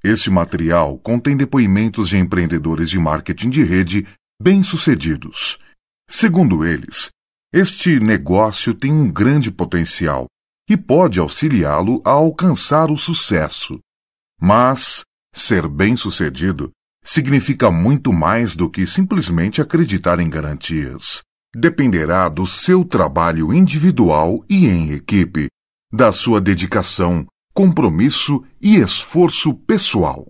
Este material contém depoimentos de empreendedores de marketing de rede bem-sucedidos. Segundo eles, este negócio tem um grande potencial e pode auxiliá-lo a alcançar o sucesso. Mas ser bem-sucedido significa muito mais do que simplesmente acreditar em garantias. Dependerá do seu trabalho individual e em equipe, da sua dedicação, compromisso e esforço pessoal.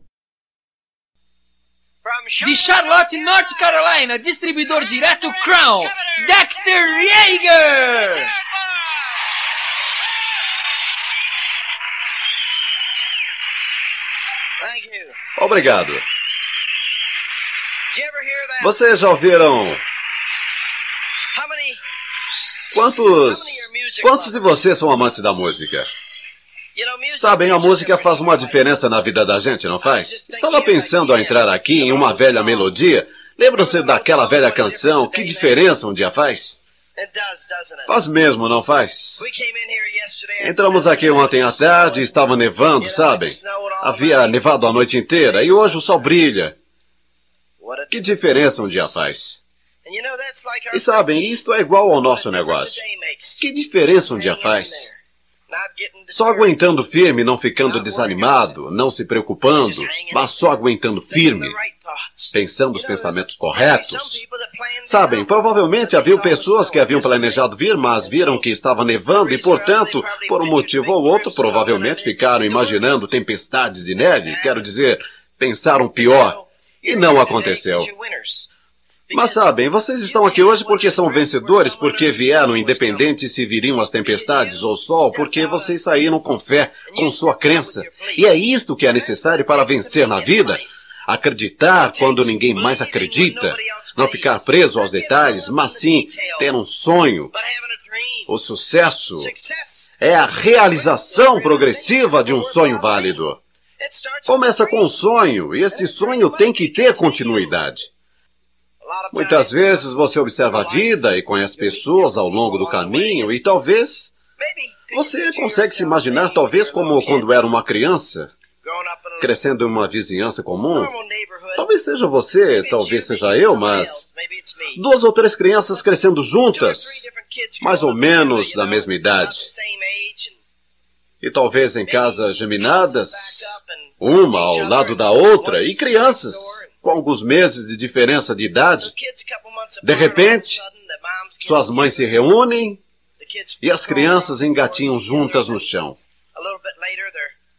De Charlotte, North Carolina, distribuidor direto Crown, Dexter Yeager! Obrigado. Vocês já ouviram? Quantos de vocês são amantes da música? Sabem, a música faz uma diferença na vida da gente, não faz? Estava pensando a entrar aqui em uma velha melodia. Lembram-se daquela velha canção, Que Diferença um Dia Faz? Faz mesmo, não faz? Entramos aqui ontem à tarde e estava nevando, sabem? Havia nevado a noite inteira e hoje o sol brilha. Que diferença um dia faz? E sabem, isto é igual ao nosso negócio. Que diferença um dia faz? Só aguentando firme, não ficando desanimado, não se preocupando, mas só aguentando firme, pensando os pensamentos corretos. Sabem, provavelmente havia pessoas que haviam planejado vir, mas viram que estava nevando e, portanto, por um motivo ou outro, provavelmente ficaram imaginando tempestades de neve, quero dizer, pensaram pior, e não aconteceu. Mas sabem, vocês estão aqui hoje porque são vencedores, porque vieram independente se viriam as tempestades ou sol, porque vocês saíram com fé, com sua crença. E é isto que é necessário para vencer na vida. Acreditar quando ninguém mais acredita. Não ficar preso aos detalhes, mas sim ter um sonho. O sucesso é a realização progressiva de um sonho válido. Começa com um sonho, e esse sonho tem que ter continuidade. Muitas vezes você observa a vida e conhece pessoas ao longo do caminho e talvez você consegue se imaginar talvez como quando era uma criança, crescendo em uma vizinhança comum. Talvez seja você, talvez seja eu, mas 2 ou 3 crianças crescendo juntas, mais ou menos da mesma idade. E talvez em casas geminadas, uma ao lado da outra, e crianças com alguns meses de diferença de idade. De repente, suas mães se reúnem e as crianças engatinham juntas no chão.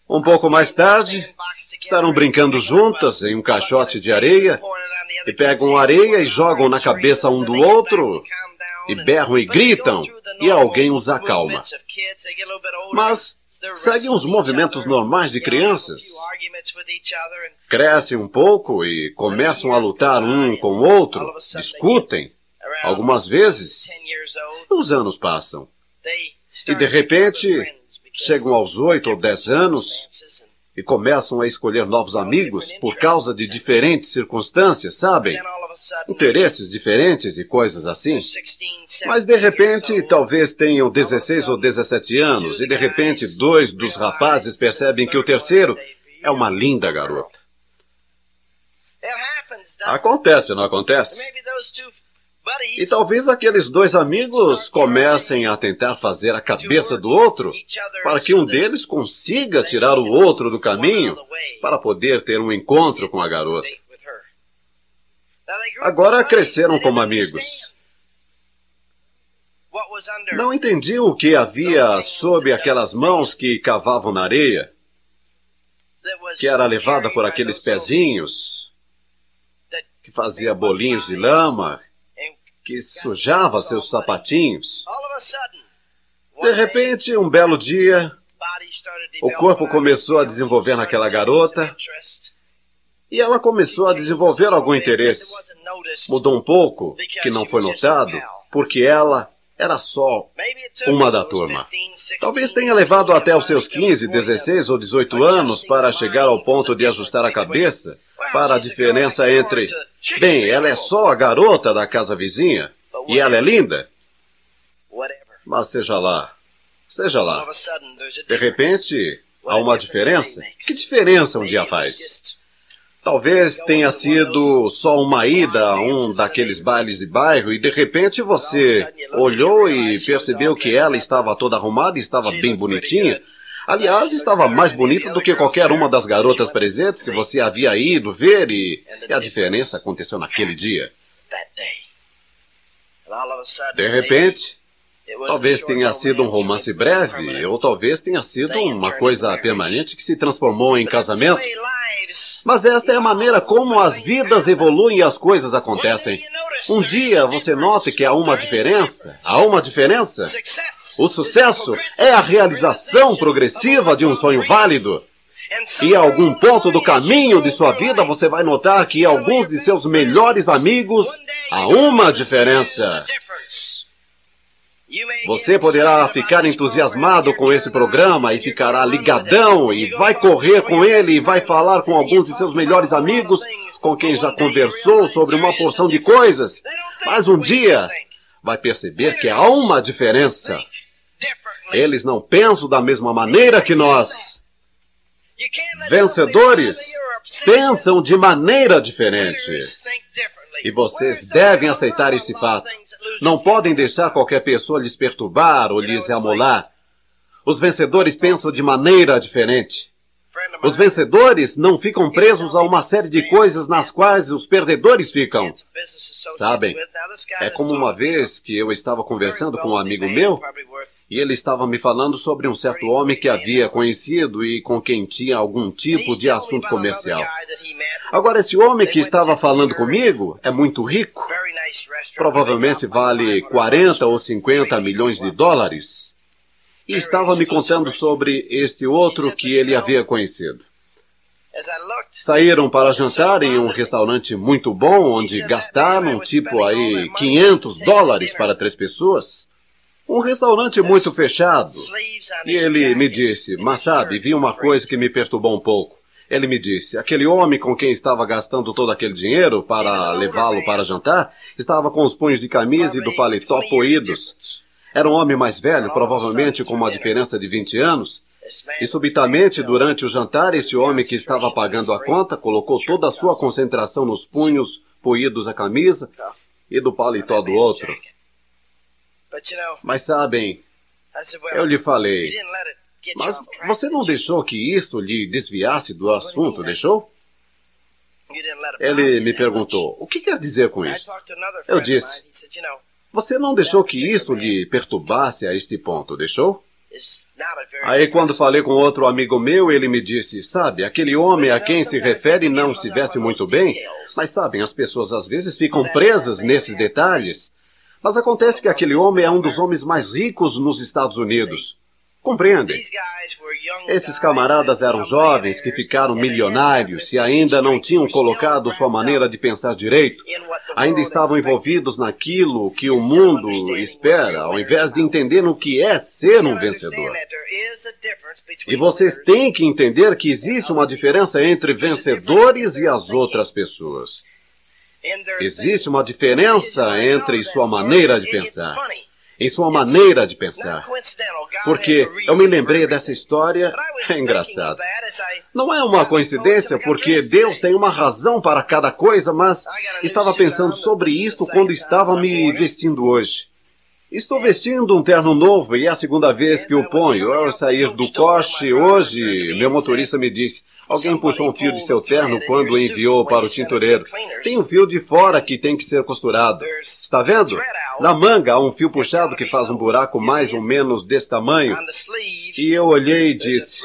Um pouco mais tarde, estarão brincando juntas em um caixote de areia e pegam areia e jogam na cabeça um do outro e berram e gritam e alguém os acalma. Mas seguem os movimentos normais de crianças. Crescem um pouco e começam a lutar um com o outro, discutem, algumas vezes. Os anos passam. E de repente, chegam aos 8 ou 10 anos e começam a escolher novos amigos por causa de diferentes circunstâncias, sabem? Interesses diferentes e coisas assim. Mas de repente, talvez tenham 16 ou 17 anos e de repente 2 dos rapazes percebem que o terceiro é uma linda garota. Acontece, não acontece? E talvez aqueles 2 amigos comecem a tentar fazer a cabeça do outro para que um deles consiga tirar o outro do caminho para poder ter um encontro com a garota. Agora cresceram como amigos. Não entendiam o que havia sob aquelas mãos que cavavam na areia, que era levada por aqueles pezinhos, que fazia bolinhos de lama, que sujava seus sapatinhos. De repente, um belo dia, o corpo começou a desenvolver naquela garota e ela começou a desenvolver algum interesse. Mudou um pouco, que não foi notado, porque ela era só uma da turma. Talvez tenha levado até os seus 15, 16 ou 18 anos para chegar ao ponto de ajustar a cabeça para a diferença entre, bem, ela é só a garota da casa vizinha e ela é linda. Mas seja lá. De repente, Há uma diferença? Que diferença um dia faz? Talvez tenha sido só uma ida a um daqueles bailes de bairro e de repente você olhou e percebeu que ela estava toda arrumada e estava bem bonitinha. Aliás, estava mais bonita do que qualquer uma das garotas presentes que você havia ido ver e a diferença aconteceu naquele dia. De repente, talvez tenha sido um romance breve, ou talvez tenha sido uma coisa permanente que se transformou em casamento. Mas esta é a maneira como as vidas evoluem e as coisas acontecem. Um dia você nota que há uma diferença. Há uma diferença. O sucesso é a realização progressiva de um sonho válido. E a algum ponto do caminho de sua vida você vai notar que alguns de seus melhores amigos há uma diferença. Você poderá ficar entusiasmado com esse programa e ficará ligadão e vai correr com ele e vai falar com alguns de seus melhores amigos com quem já conversou sobre uma porção de coisas. Mas um dia vai perceber que há uma diferença. Eles não pensam da mesma maneira que nós. Vencedores pensam de maneira diferente. E vocês devem aceitar esse fato. Não podem deixar qualquer pessoa lhes perturbar ou lhes amolar. Os vencedores pensam de maneira diferente. Os vencedores não ficam presos a uma série de coisas nas quais os perdedores ficam. Sabem, é como uma vez que eu estava conversando com um amigo meu e ele estava me falando sobre um certo homem que havia conhecido e com quem tinha algum tipo de assunto comercial. Agora, esse homem que estava falando comigo é muito rico. Provavelmente vale 40 ou 50 milhões de dólares. E estava me contando sobre este outro que ele havia conhecido. Saíram para jantar em um restaurante muito bom, onde gastaram tipo aí 500 dólares para 3 pessoas. Um restaurante muito fechado. E ele me disse, mas sabe, vi uma coisa que me perturbou um pouco. Ele me disse, aquele homem com quem estava gastando todo aquele dinheiro para levá-lo para jantar, estava com os punhos de camisa e do paletó poídos. Era um homem mais velho, provavelmente com uma diferença de 20 anos, e subitamente, durante o jantar, esse homem que estava pagando a conta colocou toda a sua concentração nos punhos poídos da camisa e do paletó do outro. Mas sabem, eu lhe falei, mas você não deixou que isto lhe desviasse do assunto, deixou? Ele me perguntou, o que quer dizer com isso? Eu disse, você não deixou que isto lhe perturbasse a este ponto, deixou? Aí quando falei com outro amigo meu, ele me disse, sabe, aquele homem a quem se refere não se veste muito bem, mas sabem, as pessoas às vezes ficam presas nesses detalhes. Mas acontece que aquele homem é um dos homens mais ricos nos Estados Unidos. Compreendem? Esses camaradas eram jovens que ficaram milionários e ainda não tinham colocado sua maneira de pensar direito. Ainda estavam envolvidos naquilo que o mundo espera, ao invés de entender o que é ser um vencedor. E vocês têm que entender que existe uma diferença entre vencedores e as outras pessoas. Existe uma diferença entre sua maneira de pensar. Em sua maneira de pensar. Porque eu me lembrei dessa história, é engraçado. Não é uma coincidência, porque Deus tem uma razão para cada coisa, mas estava pensando sobre isto quando estava me vestindo hoje. Estou vestindo um terno novo e é a segunda vez que o ponho. Ao sair do coche hoje, meu motorista me disse, alguém puxou um fio de seu terno quando o enviou para o tintureiro. Tem um fio de fora que tem que ser costurado. Está vendo? Na manga há um fio puxado que faz um buraco mais ou menos desse tamanho. E eu olhei e disse,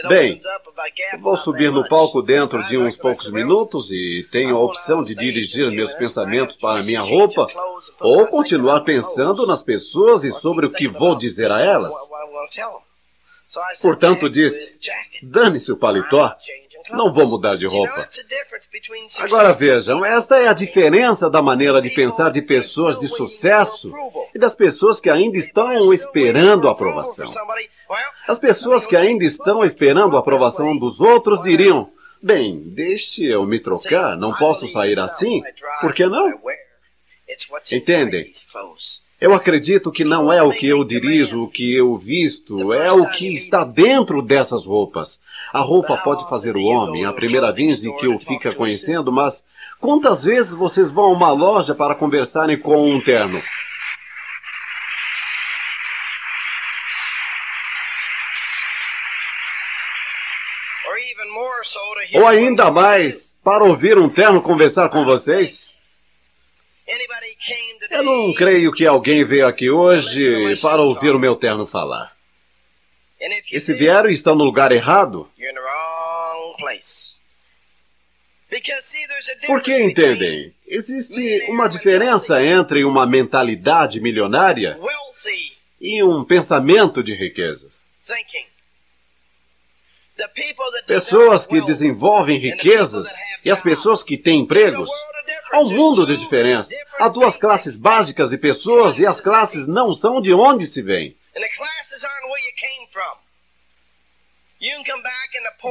bem, vou subir no palco dentro de uns poucos minutos e tenho a opção de dirigir meus pensamentos para minha roupa ou continuar pensando nas pessoas e sobre o que vou dizer a elas. Portanto, disse, dane-se o paletó, não vou mudar de roupa. Agora vejam, esta é a diferença da maneira de pensar de pessoas de sucesso e das pessoas que ainda estão esperando a aprovação. As pessoas que ainda estão esperando a aprovação dos outros diriam, bem, deixe eu me trocar, não posso sair assim, por que não? Entendem? Eu acredito que não é o que eu dirijo, o que eu visto, é o que está dentro dessas roupas. A roupa pode fazer o homem, a primeira vez em que o fica conhecendo, mas quantas vezes vocês vão a uma loja para conversarem com um terno? Ou ainda mais, para ouvir um terno conversar com vocês? Eu não creio que alguém veio aqui hoje para ouvir o meu terno falar. E se vieram e estão no lugar errado? Porque, entendem, existe uma diferença entre uma mentalidade milionária e um pensamento de riqueza. Pessoas que desenvolvem riquezas e as pessoas que têm empregos. Há um mundo de diferença. Há duas classes básicas de pessoas e as classes não são de onde se vêm.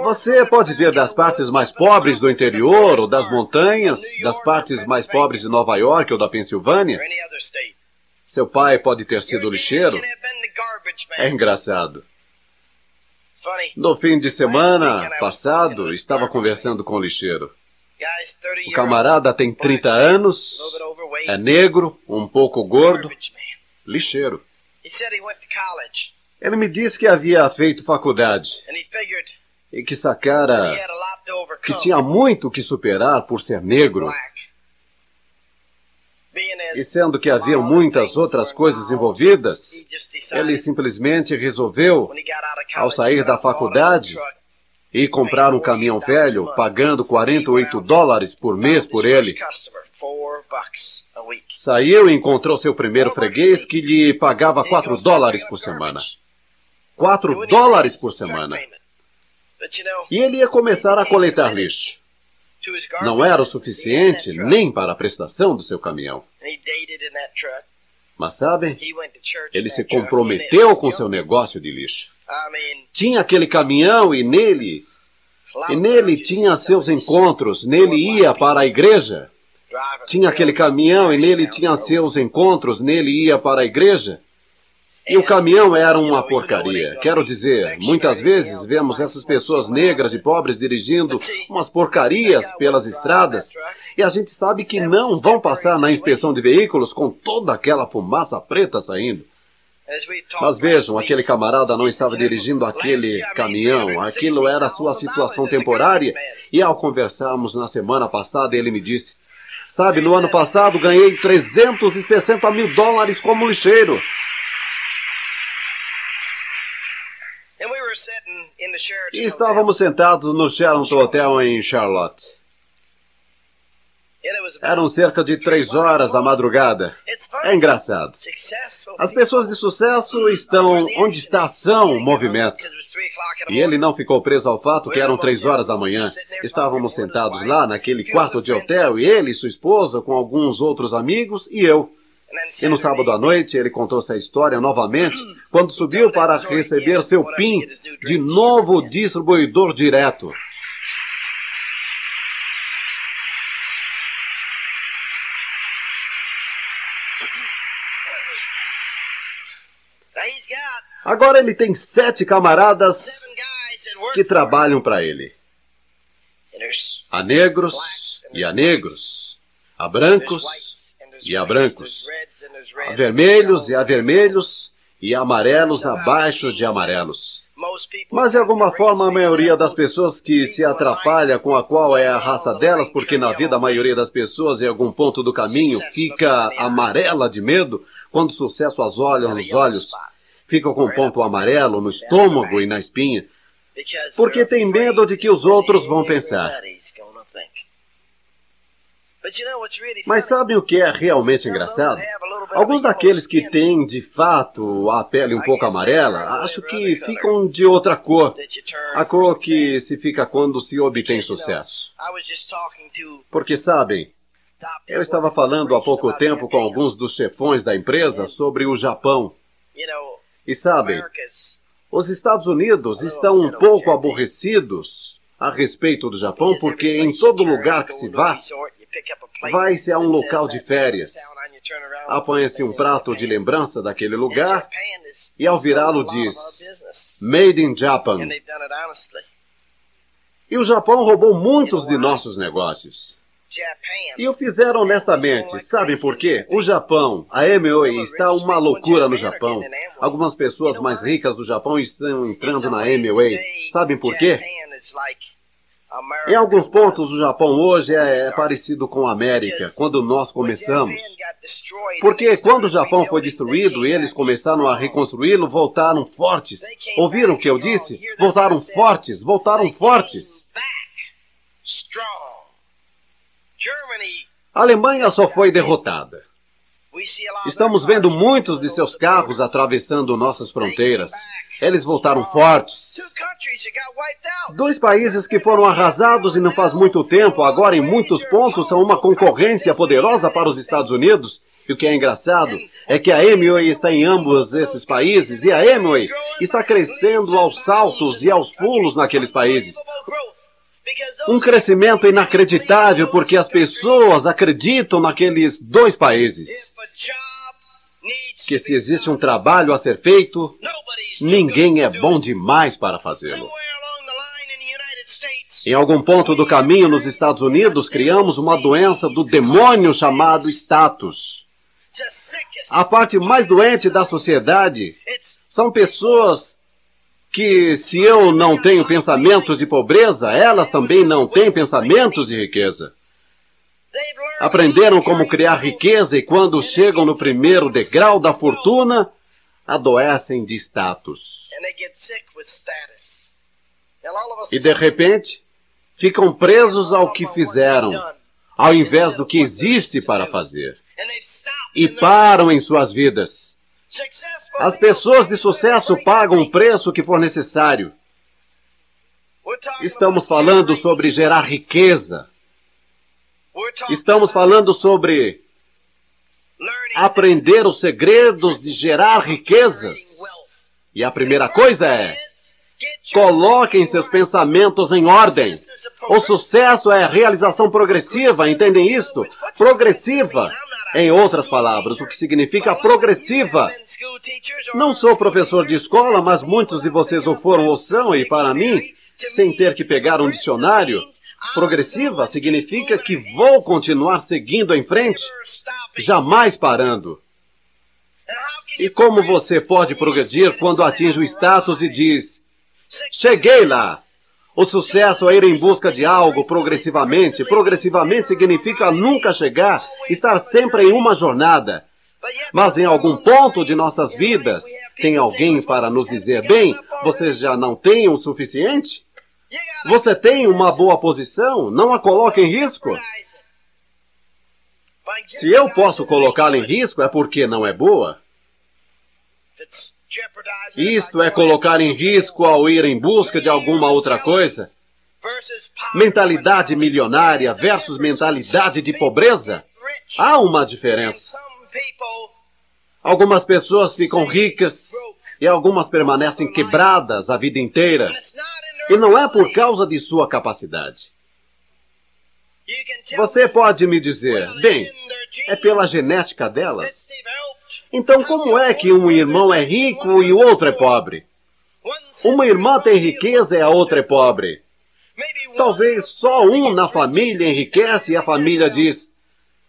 Você pode vir das partes mais pobres do interior ou das montanhas, das partes mais pobres de Nova York ou da Pensilvânia. Seu pai pode ter sido lixeiro. É engraçado. No fim de semana passado, estava conversando com o lixeiro. O camarada tem 30 anos, é negro, um pouco gordo, lixeiro. Ele me disse que havia feito faculdade e que sacara que tinha muito que superar por ser negro. E sendo que havia muitas outras coisas envolvidas, ele simplesmente resolveu, ao sair da faculdade, ir comprar um caminhão velho, pagando $48 por mês por ele. Saiu e encontrou seu primeiro freguês que lhe pagava $4 por semana. $4 por semana. E ele ia começar a coletar lixo. Não era o suficiente nem para a prestação do seu caminhão. Mas sabem, ele se comprometeu com seu negócio de lixo. Tinha aquele caminhão e nele tinha seus encontros, nele ia para a igreja. Tinha aquele caminhão e nele tinha seus encontros, nele ia para a igreja. E o caminhão era uma porcaria. Quero dizer, muitas vezes vemos essas pessoas negras e pobres dirigindo umas porcarias pelas estradas e a gente sabe que não vão passar na inspeção de veículos com toda aquela fumaça preta saindo. Mas vejam, aquele camarada não estava dirigindo aquele caminhão, aquilo era a sua situação temporária. E ao conversarmos na semana passada, ele me disse, sabe, no ano passado ganhei $360 mil como lixeiro. E estávamos sentados no Sheraton Hotel em Charlotte. Eram cerca de 3 horas da madrugada. É engraçado. As pessoas de sucesso estão onde está a ação, o movimento. E ele não ficou preso ao fato que eram 3 horas da manhã. Estávamos sentados lá naquele quarto de hotel, e ele e sua esposa com alguns outros amigos e eu. E no sábado à noite ele contou essa história novamente quando subiu para receber seu PIN de novo distribuidor direto. Agora ele tem 7 camaradas que trabalham para ele. Há negros e há negros. Há brancos e há brancos. Há vermelhos e há vermelhos. E há amarelos abaixo de amarelos. Mas de alguma forma a maioria das pessoas que se atrapalha com a qual é a raça delas, porque na vida a maioria das pessoas em algum ponto do caminho fica amarela de medo, quando o sucesso as olha nos olhos, ficam com ponto amarelo no estômago e na espinha, porque tem medo de que os outros vão pensar. Mas sabem o que é realmente engraçado? Alguns daqueles que têm, de fato, a pele um pouco amarela, acho que ficam de outra cor. A cor que se fica quando se obtém sucesso. Porque, sabem, eu estava falando há pouco tempo com alguns dos chefões da empresa sobre o Japão. E sabem, os Estados Unidos estão um pouco aborrecidos a respeito do Japão, porque em todo lugar que se vá, Vai-se a um local de férias, apanha-se um prato de lembrança daquele lugar e ao virá-lo diz, Made in Japan. E o Japão roubou muitos de nossos negócios. E o fizeram honestamente. Sabem por quê? O Japão, a Amway, está uma loucura no Japão. Algumas pessoas mais ricas do Japão estão entrando na Amway. Sabem por quê? Em alguns pontos, o Japão hoje é parecido com a América, quando nós começamos. Porque quando o Japão foi destruído, eles começaram a reconstruí-lo, voltaram fortes. Ouviram o que eu disse? Voltaram fortes, voltaram fortes. A Alemanha só foi derrotada. Estamos vendo muitos de seus carros atravessando nossas fronteiras. Eles voltaram fortes. 2 países que foram arrasados e não faz muito tempo, agora em muitos pontos são uma concorrência poderosa para os Estados Unidos. E o que é engraçado é que a Amway está em ambos esses países e a Amway está crescendo aos saltos e aos pulos naqueles países. Um crescimento inacreditável porque as pessoas acreditam naqueles 2 países. Que se existe um trabalho a ser feito, ninguém é bom demais para fazê-lo. Em algum ponto do caminho nos Estados Unidos, criamos uma doença do demônio chamado status. A parte mais doente da sociedade são pessoas que, se eu não tenho pensamentos de pobreza, elas também não têm pensamentos de riqueza. Aprenderam como criar riqueza e quando chegam no primeiro degrau da fortuna, adoecem de status. E de repente, ficam presos ao que fizeram, ao invés do que existe para fazer. E param em suas vidas. As pessoas de sucesso pagam o preço que for necessário. Estamos falando sobre gerar riqueza. Estamos falando sobre aprender os segredos de gerar riquezas. E a primeira coisa é, coloquem seus pensamentos em ordem. O sucesso é a realização progressiva, entendem isto? Progressiva. Em outras palavras, o que significa progressiva? Não sou professor de escola, mas muitos de vocês ou foram ou são, e para mim, sem ter que pegar um dicionário, progressiva significa que vou continuar seguindo em frente, jamais parando. E como você pode progredir quando atinge o status e diz, cheguei lá? O sucesso é ir em busca de algo progressivamente. Progressivamente significa nunca chegar, estar sempre em uma jornada. Mas em algum ponto de nossas vidas, tem alguém para nos dizer, bem, você já não tem o suficiente? Você tem uma boa posição? Não a coloque em risco. Se eu posso colocá-la em risco, é porque não é boa. Isto é colocar em risco ao ir em busca de alguma outra coisa. Mentalidade milionária versus mentalidade de pobreza. Há uma diferença. Algumas pessoas ficam ricas e algumas permanecem quebradas a vida inteira. E não é por causa de sua capacidade. Você pode me dizer, bem, é pela genética delas? Então como é que um irmão é rico e o outro é pobre? Uma irmã tem riqueza e a outra é pobre. Talvez só um na família enriquece e a família diz,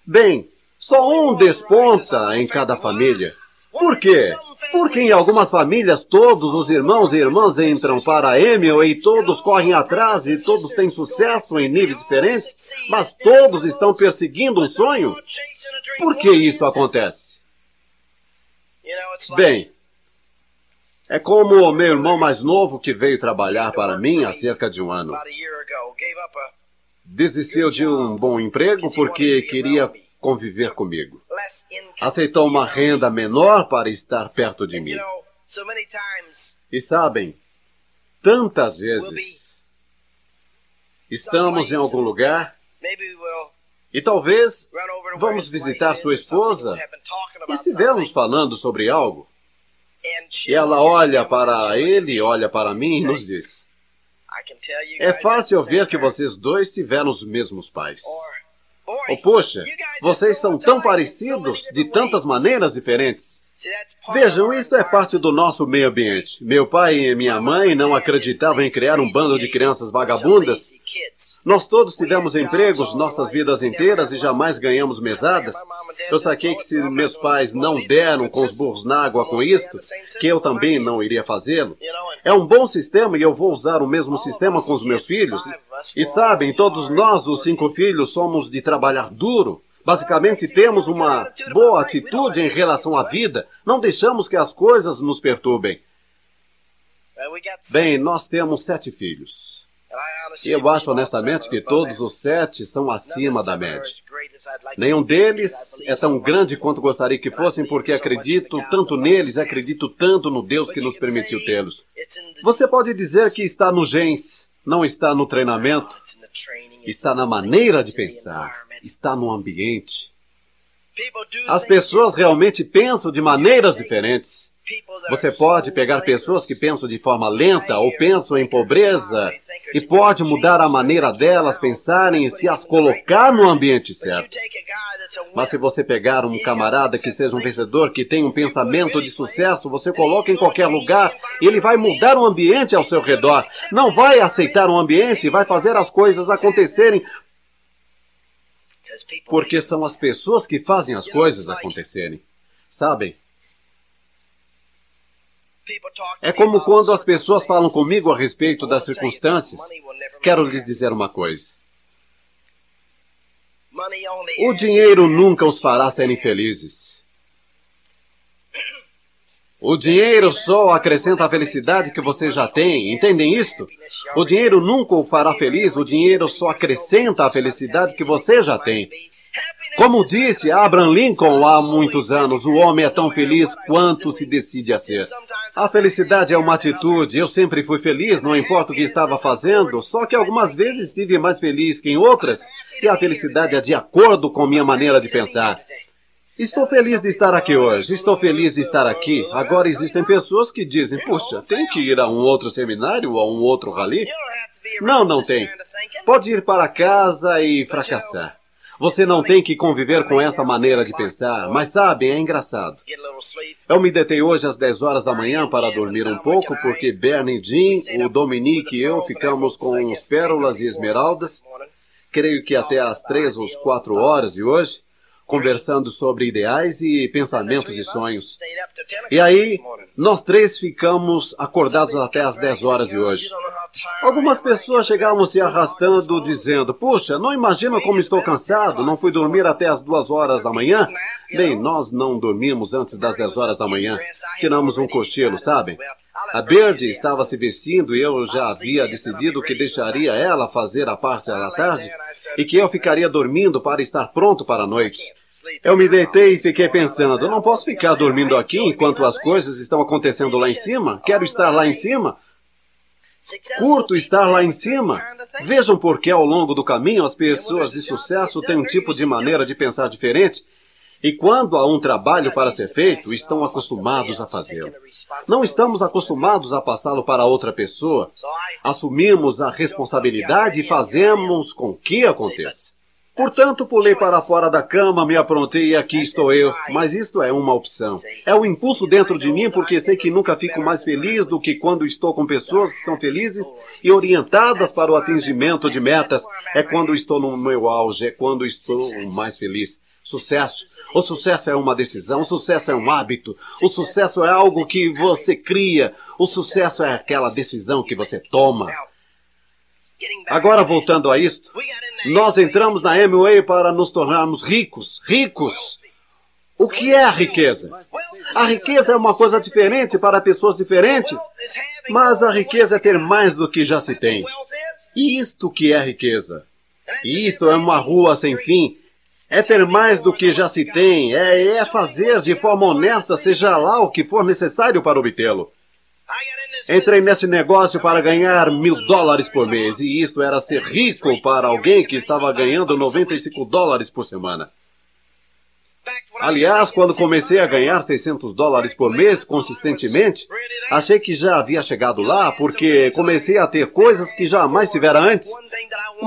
bem, só um desponta em cada família. Por quê? Porque em algumas famílias todos os irmãos e irmãs entram para a Amway e todos correm atrás e todos têm sucesso em níveis diferentes, mas todos estão perseguindo um sonho? Por que isso acontece? Bem, é como o meu irmão mais novo que veio trabalhar para mim há cerca de um ano. Desistiu de um bom emprego porque queria conviver comigo. Aceitou uma renda menor para estar perto de mim. E sabem, tantas vezes estamos em algum lugar e talvez vamos visitar sua esposa e estivermos falando sobre algo. E ela olha para ele, olha para mim e nos diz, é fácil ver que vocês dois tiveram os mesmos pais. Oh, poxa, vocês são tão parecidos, de tantas maneiras diferentes. Vejam, isto é parte do nosso meio ambiente. Meu pai e minha mãe não acreditavam em criar um bando de crianças vagabundas. Nós todos tivemos empregos nossas vidas inteiras e jamais ganhamos mesadas. Eu saquei que se meus pais não deram com os burros na água com isto, que eu também não iria fazê-lo. É um bom sistema e eu vou usar o mesmo sistema com os meus filhos. E sabem, todos nós, os 5 filhos, somos de trabalhar duro. Basicamente, temos uma boa atitude em relação à vida. Não deixamos que as coisas nos perturbem. Bem, nós temos 7 filhos. E eu acho honestamente que todos os 7 são acima da média. Nenhum deles é tão grande quanto gostaria que fossem, porque acredito tanto neles, acredito tanto no Deus que nos permitiu tê-los. Você pode dizer que está nos genes, não está no treinamento, está na maneira de pensar, está no ambiente. As pessoas realmente pensam de maneiras diferentes. Você pode pegar pessoas que pensam de forma lenta ou pensam em pobreza e pode mudar a maneira delas pensarem e se as colocar no ambiente certo. Mas se você pegar um camarada que seja um vencedor, que tem um pensamento de sucesso, você coloca em qualquer lugar e ele vai mudar o ambiente ao seu redor. Não vai aceitar o ambiente, vai fazer as coisas acontecerem. Porque são as pessoas que fazem as coisas acontecerem. Sabem? É como quando as pessoas falam comigo a respeito das circunstâncias. Quero lhes dizer uma coisa. O dinheiro nunca os fará serem felizes. O dinheiro só acrescenta a felicidade que você já tem. Entendem isto? O dinheiro nunca o fará feliz. O dinheiro só acrescenta a felicidade que você já tem. Como disse Abraham Lincoln há muitos anos, o homem é tão feliz quanto se decide a ser. A felicidade é uma atitude. Eu sempre fui feliz, não importa o que estava fazendo, só que algumas vezes estive mais feliz que em outras, e a felicidade é de acordo com minha maneira de pensar. Estou feliz de estar aqui hoje, estou feliz de estar aqui. Agora existem pessoas que dizem, puxa, tem que ir a um outro seminário ou a um outro rally? Não, não tem. Pode ir para casa e fracassar. Você não tem que conviver com esta maneira de pensar, mas sabem, é engraçado. Eu me deitei hoje às 10 horas da manhã para dormir um pouco, porque Bernie, Jim, o Dominique e eu ficamos com os pérolas e esmeraldas, creio que até às 3 ou 4 horas de hoje, conversando sobre ideais e pensamentos e sonhos. E aí, nós 3 ficamos acordados até às 10 horas de hoje. Algumas pessoas chegavam se arrastando, dizendo, puxa, não imagina como estou cansado, não fui dormir até às 2 horas da manhã. Bem, nós não dormimos antes das 10 horas da manhã. Tiramos um cochilo, sabem? A Bird estava se vestindo e eu já havia decidido que deixaria ela fazer a parte da tarde e que eu ficaria dormindo para estar pronto para a noite. Eu me deitei e fiquei pensando, não posso ficar dormindo aqui enquanto as coisas estão acontecendo lá em cima. Quero estar lá em cima. Curto estar lá em cima. Vejam por que ao longo do caminho as pessoas de sucesso têm um tipo de maneira de pensar diferente. E quando há um trabalho para ser feito, estão acostumados a fazê-lo. Não estamos acostumados a passá-lo para outra pessoa. Assumimos a responsabilidade e fazemos com que aconteça. Portanto, pulei para fora da cama, me aprontei e aqui estou eu. Mas isto é uma opção. É um impulso dentro de mim porque sei que nunca fico mais feliz do que quando estou com pessoas que são felizes e orientadas para o atingimento de metas. É quando estou no meu auge, é quando estou mais feliz. Sucesso. O sucesso é uma decisão, o sucesso é um hábito, o sucesso é algo que você cria, o sucesso é aquela decisão que você toma. Agora, voltando a isto, nós entramos na Amway para nos tornarmos ricos. Ricos! O que é a riqueza? A riqueza é uma coisa diferente para pessoas diferentes, mas a riqueza é ter mais do que já se tem. E isto que é riqueza? E isto é uma rua sem fim. É ter mais do que já se tem. É fazer de forma honesta, seja lá o que for necessário para obtê-lo. Entrei nesse negócio para ganhar $1.000 por mês, e isto era ser rico para alguém que estava ganhando $95 por semana. Aliás, quando comecei a ganhar $600 por mês consistentemente, achei que já havia chegado lá, porque comecei a ter coisas que jamais tivera antes.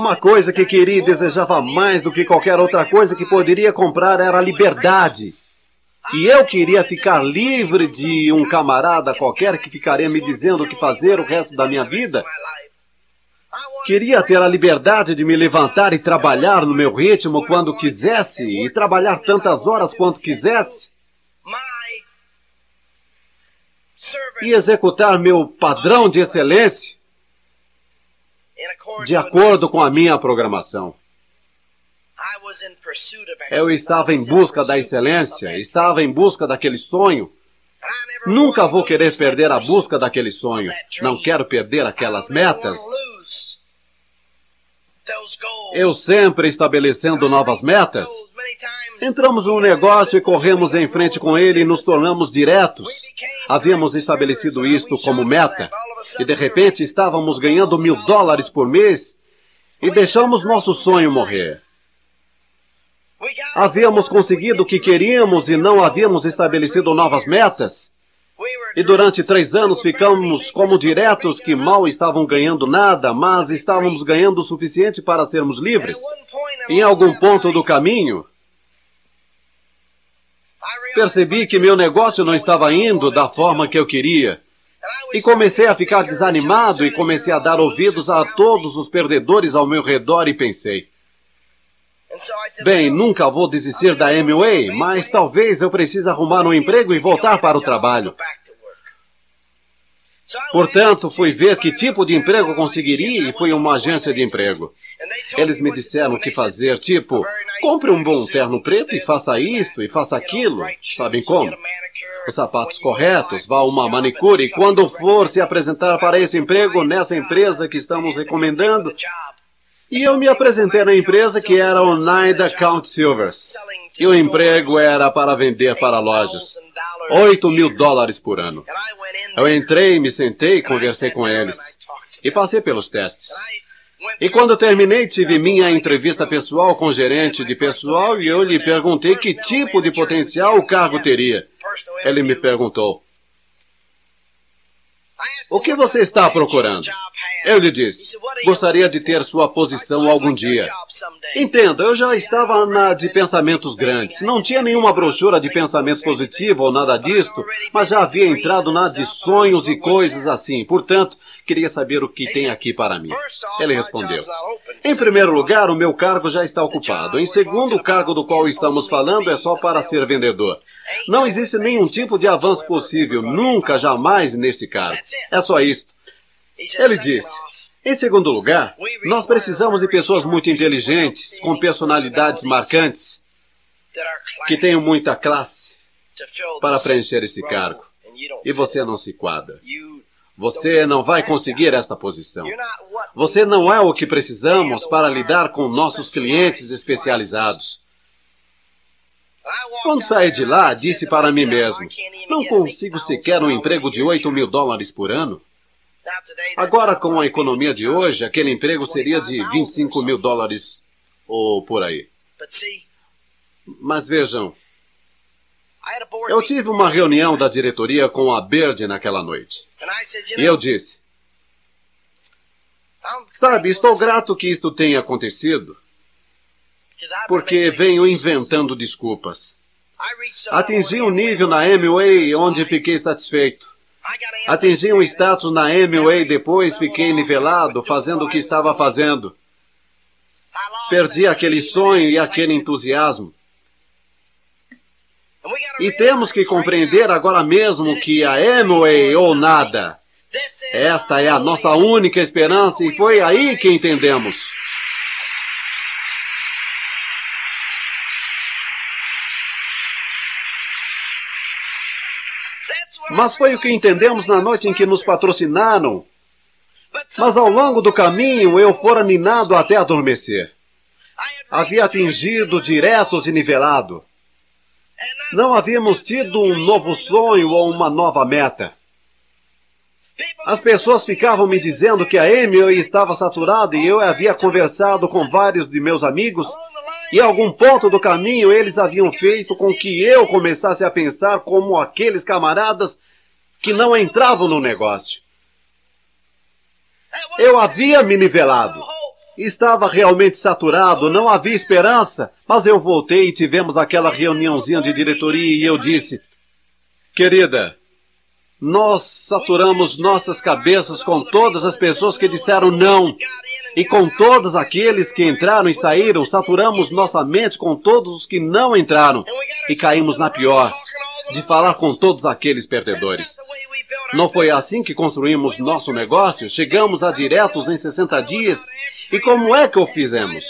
Uma coisa que queria e desejava mais do que qualquer outra coisa que poderia comprar era a liberdade. E eu queria ficar livre de um camarada qualquer que ficaria me dizendo o que fazer o resto da minha vida. Queria ter a liberdade de me levantar e trabalhar no meu ritmo quando quisesse, e trabalhar tantas horas quanto quisesse, e executar meu padrão de excelência de acordo com a minha programação. Eu estava em busca da excelência, estava em busca daquele sonho. Nunca vou querer perder a busca daquele sonho. Não quero perder aquelas metas. Eu sempre estabelecendo novas metas. Entramos num negócio e corremos em frente com ele e nos tornamos diretos. Havíamos estabelecido isto como meta. E de repente estávamos ganhando $1.000 por mês e deixamos nosso sonho morrer. Havíamos conseguido o que queríamos e não havíamos estabelecido novas metas. E durante 3 anos ficamos como diretos que mal estavam ganhando nada, mas estávamos ganhando o suficiente para sermos livres. Em algum ponto do caminho, percebi que meu negócio não estava indo da forma que eu queria. E comecei a ficar desanimado e comecei a dar ouvidos a todos os perdedores ao meu redor e pensei, bem, nunca vou desistir da Amway, mas talvez eu precise arrumar um emprego e voltar para o trabalho. Portanto, fui ver que tipo de emprego conseguiria e fui a uma agência de emprego. Eles me disseram o que fazer, tipo, compre um bom terno preto e faça isto e faça aquilo. Sabem como? Os sapatos corretos, vá a uma manicure e quando for se apresentar para esse emprego nessa empresa que estamos recomendando. E eu me apresentei na empresa que era o Oneida County Silvers. E o emprego era para vender para lojas. $8.000 por ano. Eu entrei, me sentei e conversei com eles. E passei pelos testes. E quando terminei, tive minha entrevista pessoal com o gerente de pessoal e eu lhe perguntei que tipo de potencial o cargo teria. Ele me perguntou, o que você está procurando? Eu lhe disse, gostaria de ter sua posição algum dia. Entenda, eu já estava na de pensamentos grandes. Não tinha nenhuma brochura de pensamento positivo ou nada disto, mas já havia entrado na de sonhos e coisas assim. Portanto, queria saber o que tem aqui para mim. Ele respondeu, em primeiro lugar, o meu cargo já está ocupado. Em segundo, o cargo do qual estamos falando é só para ser vendedor. Não existe nenhum tipo de avanço possível, nunca, jamais nesse cargo. É só isto. Ele disse, em segundo lugar, nós precisamos de pessoas muito inteligentes, com personalidades marcantes, que tenham muita classe para preencher esse cargo. E você não se quadra. Você não vai conseguir esta posição. Você não é o que precisamos para lidar com nossos clientes especializados. Quando saí de lá, disse para mim mesmo, não consigo sequer um emprego de $8.000 por ano. Agora, com a economia de hoje, aquele emprego seria de $25.000 ou por aí. Mas vejam, eu tive uma reunião da diretoria com a Bird naquela noite. E eu disse, sabe, estou grato que isto tenha acontecido, porque venho inventando desculpas. Atingi um nível na Amway onde fiquei satisfeito. Atingi um status na Amway, depois fiquei nivelado, fazendo o que estava fazendo. Perdi aquele sonho e aquele entusiasmo. E temos que compreender agora mesmo que a Amway ou nada. Esta é a nossa única esperança e foi aí que entendemos. Mas foi o que entendemos na noite em que nos patrocinaram. Mas ao longo do caminho eu fora ninado até adormecer. Havia atingido diretos e nivelado. Não havíamos tido um novo sonho ou uma nova meta. As pessoas ficavam me dizendo que a Amway estava saturada e eu havia conversado com vários de meus amigos e a algum ponto do caminho eles haviam feito com que eu começasse a pensar como aqueles camaradas que não entravam no negócio. Eu havia me nivelado. Estava realmente saturado, não havia esperança. Mas eu voltei e tivemos aquela reuniãozinha de diretoria e eu disse: querida, nós saturamos nossas cabeças com todas as pessoas que disseram não. E com todos aqueles que entraram e saíram, saturamos nossa mente com todos os que não entraram. E caímos na pior, de falar com todos aqueles perdedores. Não foi assim que construímos nosso negócio? Chegamos a diretos em 60 dias. E como é que o fizemos?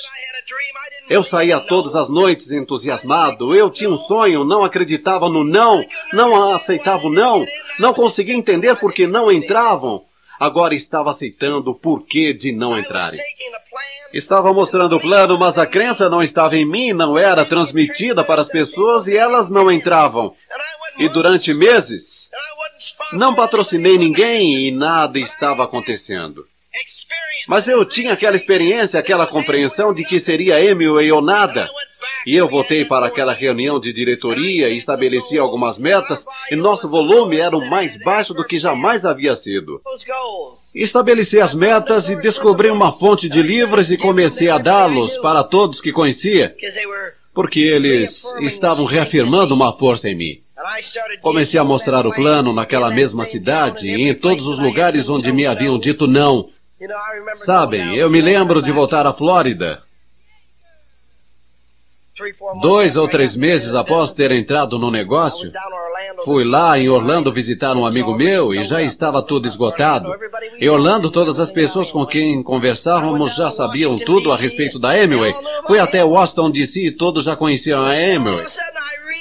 Eu saía todas as noites entusiasmado. Eu tinha um sonho, não acreditava no não, não aceitava o não, não conseguia entender por que não entravam. Agora estava aceitando o porquê de não entrarem. Estava mostrando o plano, mas a crença não estava em mim, não era transmitida para as pessoas e elas não entravam. E durante meses, não patrocinei ninguém e nada estava acontecendo. Mas eu tinha aquela experiência, aquela compreensão de que seria Amway ou nada. E eu voltei para aquela reunião de diretoria e estabeleci algumas metas e nosso volume era o mais baixo do que jamais havia sido. Estabeleci as metas e descobri uma fonte de livros e comecei a dá-los para todos que conhecia, porque eles estavam reafirmando uma força em mim. Comecei a mostrar o plano naquela mesma cidade e em todos os lugares onde me haviam dito não. Sabem, eu me lembro de voltar à Flórida. 2 ou 3 meses após ter entrado no negócio, fui lá em Orlando visitar um amigo meu e já estava tudo esgotado. Em Orlando, todas as pessoas com quem conversávamos já sabiam tudo a respeito da Amway. Fui até Washington, D.C. e todos já conheciam a Amway.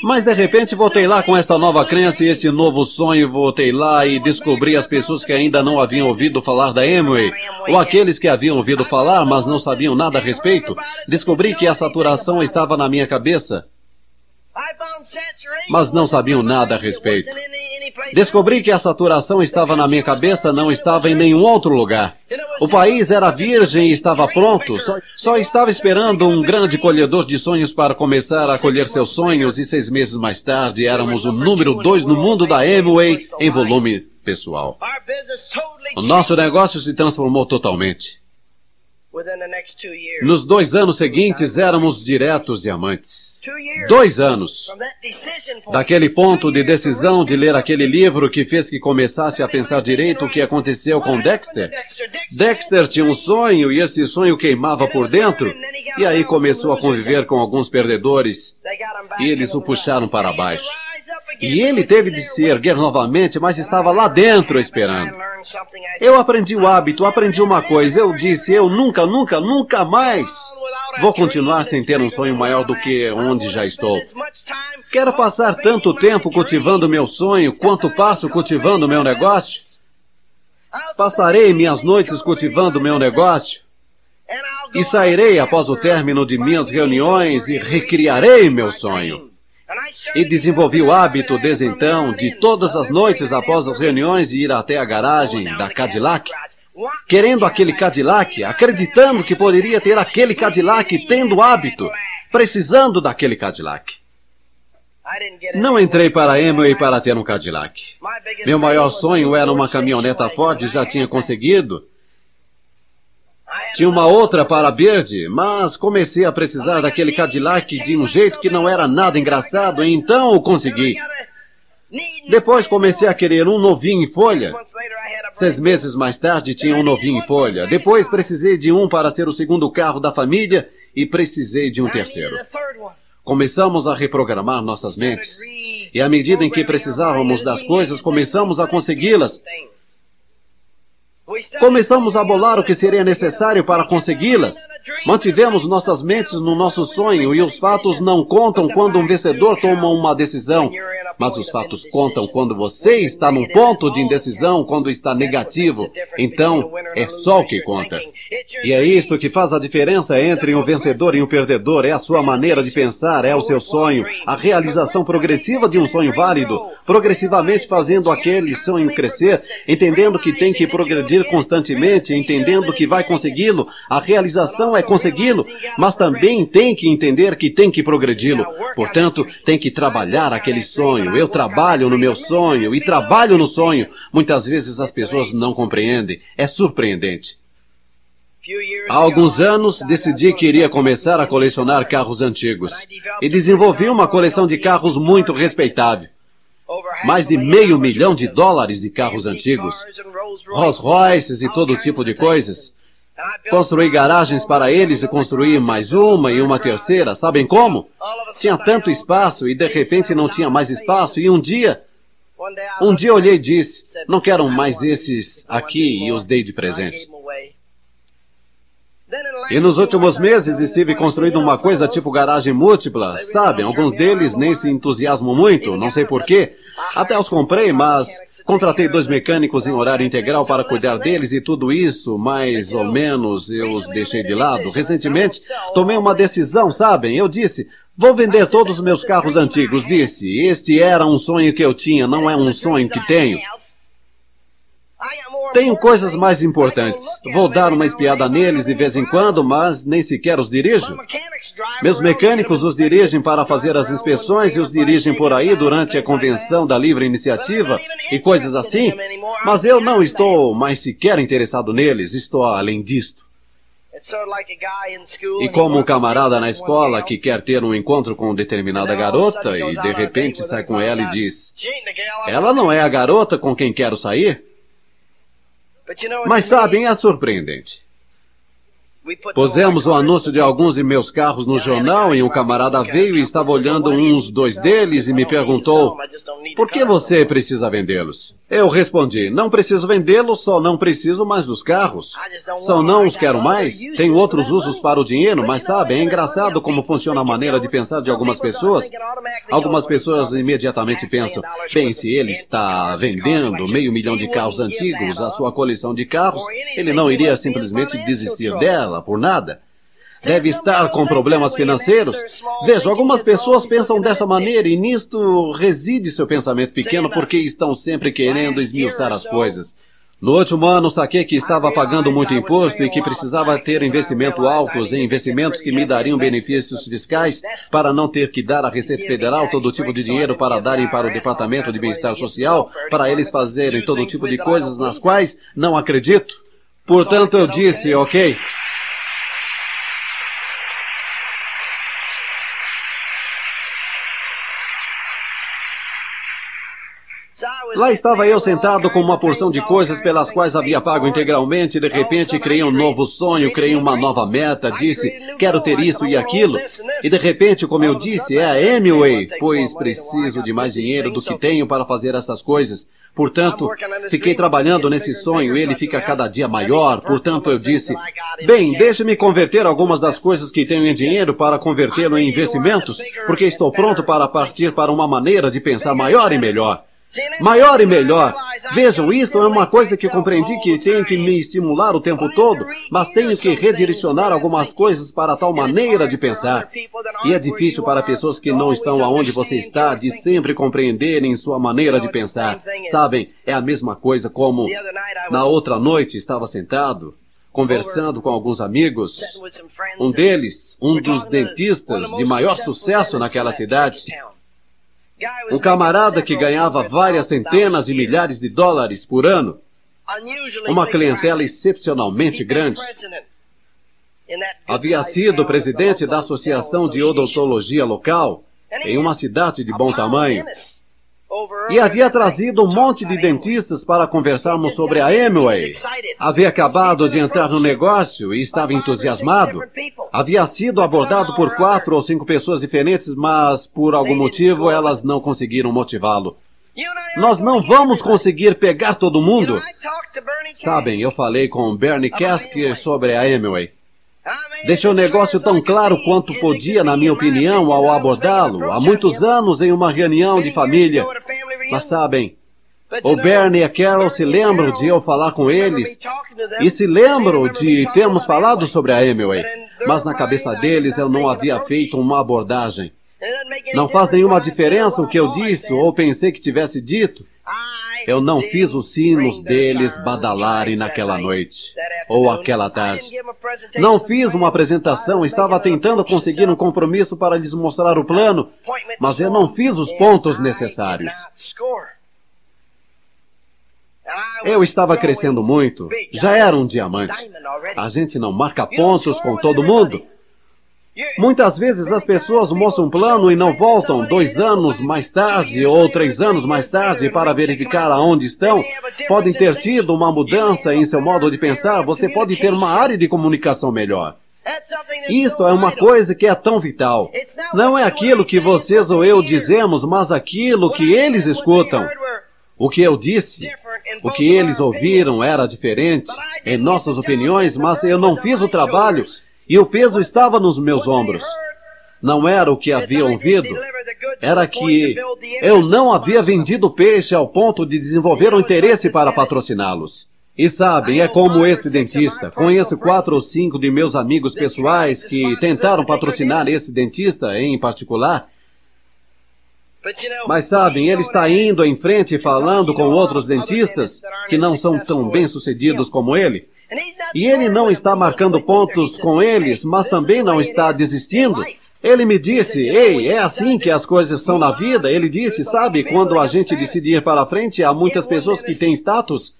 Mas de repente voltei lá com esta nova crença e esse novo sonho. Voltei lá e descobri as pessoas que ainda não haviam ouvido falar da Amway, ou aqueles que haviam ouvido falar, mas não sabiam nada a respeito. Descobri que a saturação estava na minha cabeça, mas não sabiam nada a respeito. Descobri que a saturação estava na minha cabeça, não estava em nenhum outro lugar. O país era virgem e estava pronto, só estava esperando um grande colhedor de sonhos para começar a colher seus sonhos e 6 meses mais tarde éramos o número 2 no mundo da Amway em volume pessoal. O nosso negócio se transformou totalmente. Nos 2 anos seguintes éramos diretos diamantes. 2 anos. Daquele ponto de decisão de ler aquele livro que fez que começasse a pensar direito o que aconteceu com Dexter. Dexter tinha um sonho e esse sonho queimava por dentro. E aí começou a conviver com alguns perdedores e eles o puxaram para baixo. E ele teve de se erguer novamente, mas estava lá dentro esperando. Eu aprendi o hábito, aprendi uma coisa. Eu disse, eu nunca mais vou continuar sem ter um sonho maior do que onde já estou. Quero passar tanto tempo cultivando meu sonho quanto passo cultivando meu negócio. Passarei minhas noites cultivando meu negócio. E sairei após o término de minhas reuniões e recriarei meu sonho. E desenvolvi o hábito desde então de todas as noites após as reuniões ir até a garagem da Cadillac, querendo aquele Cadillac, acreditando que poderia ter aquele Cadillac, tendo o hábito, precisando daquele Cadillac. Não entrei para a Amway para ter um Cadillac. Meu maior sonho era uma caminhoneta Ford, já tinha conseguido. Tinha uma outra para a Bird, mas comecei a precisar daquele Cadillac de um jeito que não era nada engraçado, e então o consegui. Depois comecei a querer um novinho em folha. 6 meses mais tarde tinha um novinho em folha. Depois precisei de um para ser o segundo carro da família e precisei de um terceiro. Começamos a reprogramar nossas mentes. E à medida em que precisávamos das coisas, começamos a consegui-las. Começamos a bolar o que seria necessário para consegui-las. Mantivemos nossas mentes no nosso sonho e os fatos não contam quando um vencedor toma uma decisão. Mas os fatos contam quando você está num ponto de indecisão, quando está negativo. Então, é só o que conta. E é isto que faz a diferença entre um vencedor e um perdedor. É a sua maneira de pensar, é o seu sonho. A realização progressiva de um sonho válido. Progressivamente fazendo aquele sonho crescer, entendendo que tem que progredir constantemente, entendendo que vai consegui-lo. A realização é consegui-lo, mas também tem que entender que tem que progredi-lo. Portanto, tem que trabalhar aquele sonho. Eu trabalho no meu sonho e trabalho no sonho. Muitas vezes as pessoas não compreendem. É surpreendente. Há alguns anos, decidi que iria começar a colecionar carros antigos. E desenvolvi uma coleção de carros muito respeitável. Mais de $500 milhão de carros antigos. Rolls Royces e todo tipo de coisas. Construí garagens para eles e construí mais uma e uma terceira. Sabem como? Tinha tanto espaço e de repente não tinha mais espaço. E um dia olhei e disse, não quero mais esses aqui, e os dei de presente. E nos últimos meses estive construindo uma coisa tipo garagem múltipla. Sabem, alguns deles nem se entusiasmam muito, não sei porquê. Até os comprei, mas contratei 2 mecânicos em horário integral para cuidar deles e tudo isso, mais ou menos, eu os deixei de lado. Recentemente, tomei uma decisão, sabem? Eu disse, vou vender todos os meus carros antigos. Disse, este era um sonho que eu tinha, não é um sonho que tenho. Tenho coisas mais importantes. Vou dar uma espiada neles de vez em quando, mas nem sequer os dirijo. Meus mecânicos os dirigem para fazer as inspeções e os dirigem por aí durante a convenção da livre iniciativa e coisas assim, mas eu não estou mais sequer interessado neles, estou além disto. E como um camarada na escola que quer ter um encontro com determinada garota e de repente sai com ela e diz, ela não é a garota com quem quero sair? Mas sabem, é surpreendente. Pusemos o anúncio de alguns de meus carros no jornal e um camarada veio e estava olhando uns 2 deles e me perguntou, por que você precisa vendê-los? Eu respondi, não preciso vendê-los, só não preciso mais dos carros. Só não os quero mais. Tenho outros usos para o dinheiro, mas sabe, é engraçado como funciona a maneira de pensar de algumas pessoas. Algumas pessoas imediatamente pensam, bem, se ele está vendendo $500 milhão de carros antigos, a sua coleção de carros, ele não iria simplesmente desistir dela por nada. Deve estar com problemas financeiros. Veja, algumas pessoas pensam dessa maneira e nisto reside seu pensamento pequeno porque estão sempre querendo esmiuçar as coisas. No último ano, saquei que estava pagando muito imposto e que precisava ter investimento altos em investimentos que me dariam benefícios fiscais para não ter que dar à Receita Federal todo tipo de dinheiro para darem para o Departamento de Bem-Estar Social, para eles fazerem todo tipo de coisas nas quais não acredito. Portanto, eu disse, ok. Lá estava eu sentado com uma porção de coisas pelas quais havia pago integralmente e de repente criei um novo sonho, criei uma nova meta, disse, quero ter isso e aquilo. E de repente, como eu disse, é a Amway, pois preciso de mais dinheiro do que tenho para fazer essas coisas. Portanto, fiquei trabalhando nesse sonho e ele fica cada dia maior. Portanto, eu disse, bem, deixe-me converter algumas das coisas que tenho em dinheiro para convertê-lo em investimentos, porque estou pronto para partir para uma maneira de pensar maior e melhor. Maior e melhor. Vejam, isto é uma coisa que compreendi que tenho que me estimular o tempo todo, mas tenho que redirecionar algumas coisas para tal maneira de pensar. E é difícil para pessoas que não estão aonde você está de sempre compreenderem sua maneira de pensar. Sabem, é a mesma coisa como na outra noite estava sentado, conversando com alguns amigos. Um deles, um dos dentistas de maior sucesso naquela cidade. Um camarada que ganhava várias centenas de milhares de dólares por ano. Uma clientela excepcionalmente grande. Havia sido presidente da Associação de Odontologia local, em uma cidade de bom tamanho. E havia trazido um monte de dentistas para conversarmos sobre a Amway. Havia acabado de entrar no negócio e estava entusiasmado. Havia sido abordado por 4 ou 5 pessoas diferentes, mas por algum motivo elas não conseguiram motivá-lo. Nós não vamos conseguir pegar todo mundo. Sabem, eu falei com Bernie Casker sobre a Amway. Deixei o negócio tão claro quanto podia, na minha opinião, ao abordá-lo, há muitos anos em uma reunião de família. Mas sabem, o Bernie e a Carol se lembram de eu falar com eles e se lembram de termos falado sobre a Amway, mas na cabeça deles eu não havia feito uma abordagem. Não faz nenhuma diferença o que eu disse ou pensei que tivesse dito. Eu não fiz os sinos deles badalarem naquela noite, ou aquela tarde. Não fiz uma apresentação, estava tentando conseguir um compromisso para lhes mostrar o plano, mas eu não fiz os pontos necessários. Eu estava crescendo muito, já era um diamante. A gente não marca pontos com todo mundo. Muitas vezes as pessoas mostram um plano e não voltam 2 anos mais tarde ou 3 anos mais tarde para verificar aonde estão. Podem ter tido uma mudança em seu modo de pensar. Você pode ter uma área de comunicação melhor. Isto é uma coisa que é tão vital. Não é aquilo que vocês ou eu dizemos, mas aquilo que eles escutam. O que eu disse, o que eles ouviram era diferente em nossas opiniões, mas eu não fiz o trabalho e o peso estava nos meus ombros. Não era o que havia ouvido, era que eu não havia vendido peixe ao ponto de desenvolver um interesse para patrociná-los. E sabem, é como esse dentista. Conheço 4 ou 5 de meus amigos pessoais que tentaram patrocinar esse dentista em particular. Mas sabem, ele está indo em frente falando com outros dentistas que não são tão bem-sucedidos como ele. E ele não está marcando pontos com eles, mas também não está desistindo. Ele me disse, ei, é assim que as coisas são na vida. Ele disse, sabe, quando a gente decide ir para frente, há muitas pessoas que têm status.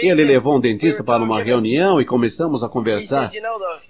Ele levou um dentista para uma reunião e começamos a conversar.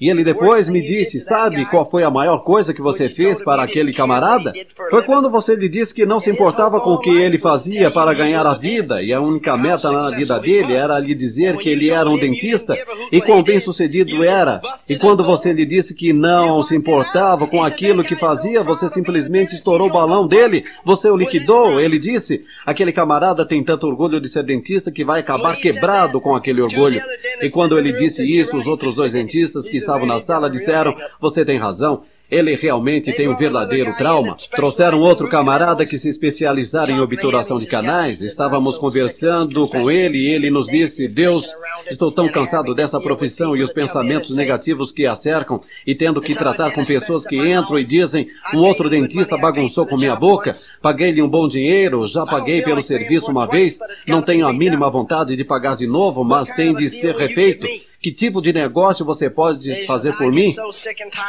E ele depois me disse, sabe qual foi a maior coisa que você fez para aquele camarada? Foi quando você lhe disse que não se importava com o que ele fazia para ganhar a vida, e a única meta na vida dele era lhe dizer que ele era um dentista e quão bem-sucedido era. E quando você lhe disse que não se importava com aquilo que fazia, você simplesmente estourou o balão dele, você o liquidou. Ele disse, aquele camarada tem tanto orgulho de ser dentista que vai acabar quebrado com aquele orgulho. E quando ele disse isso, os outros 2 dentistas que estavam na sala disseram, você tem razão, ele realmente tem um verdadeiro trauma. Trouxeram outro camarada que se especializara em obturação de canais. Estávamos conversando com ele e ele nos disse, Deus, estou tão cansado dessa profissão e os pensamentos negativos que a cercam e tendo que tratar com pessoas que entram e dizem, um outro dentista bagunçou com minha boca, paguei-lhe um bom dinheiro, já paguei pelo serviço uma vez, não tenho a mínima vontade de pagar de novo, mas tem de ser refeito. Que tipo de negócio você pode fazer por mim?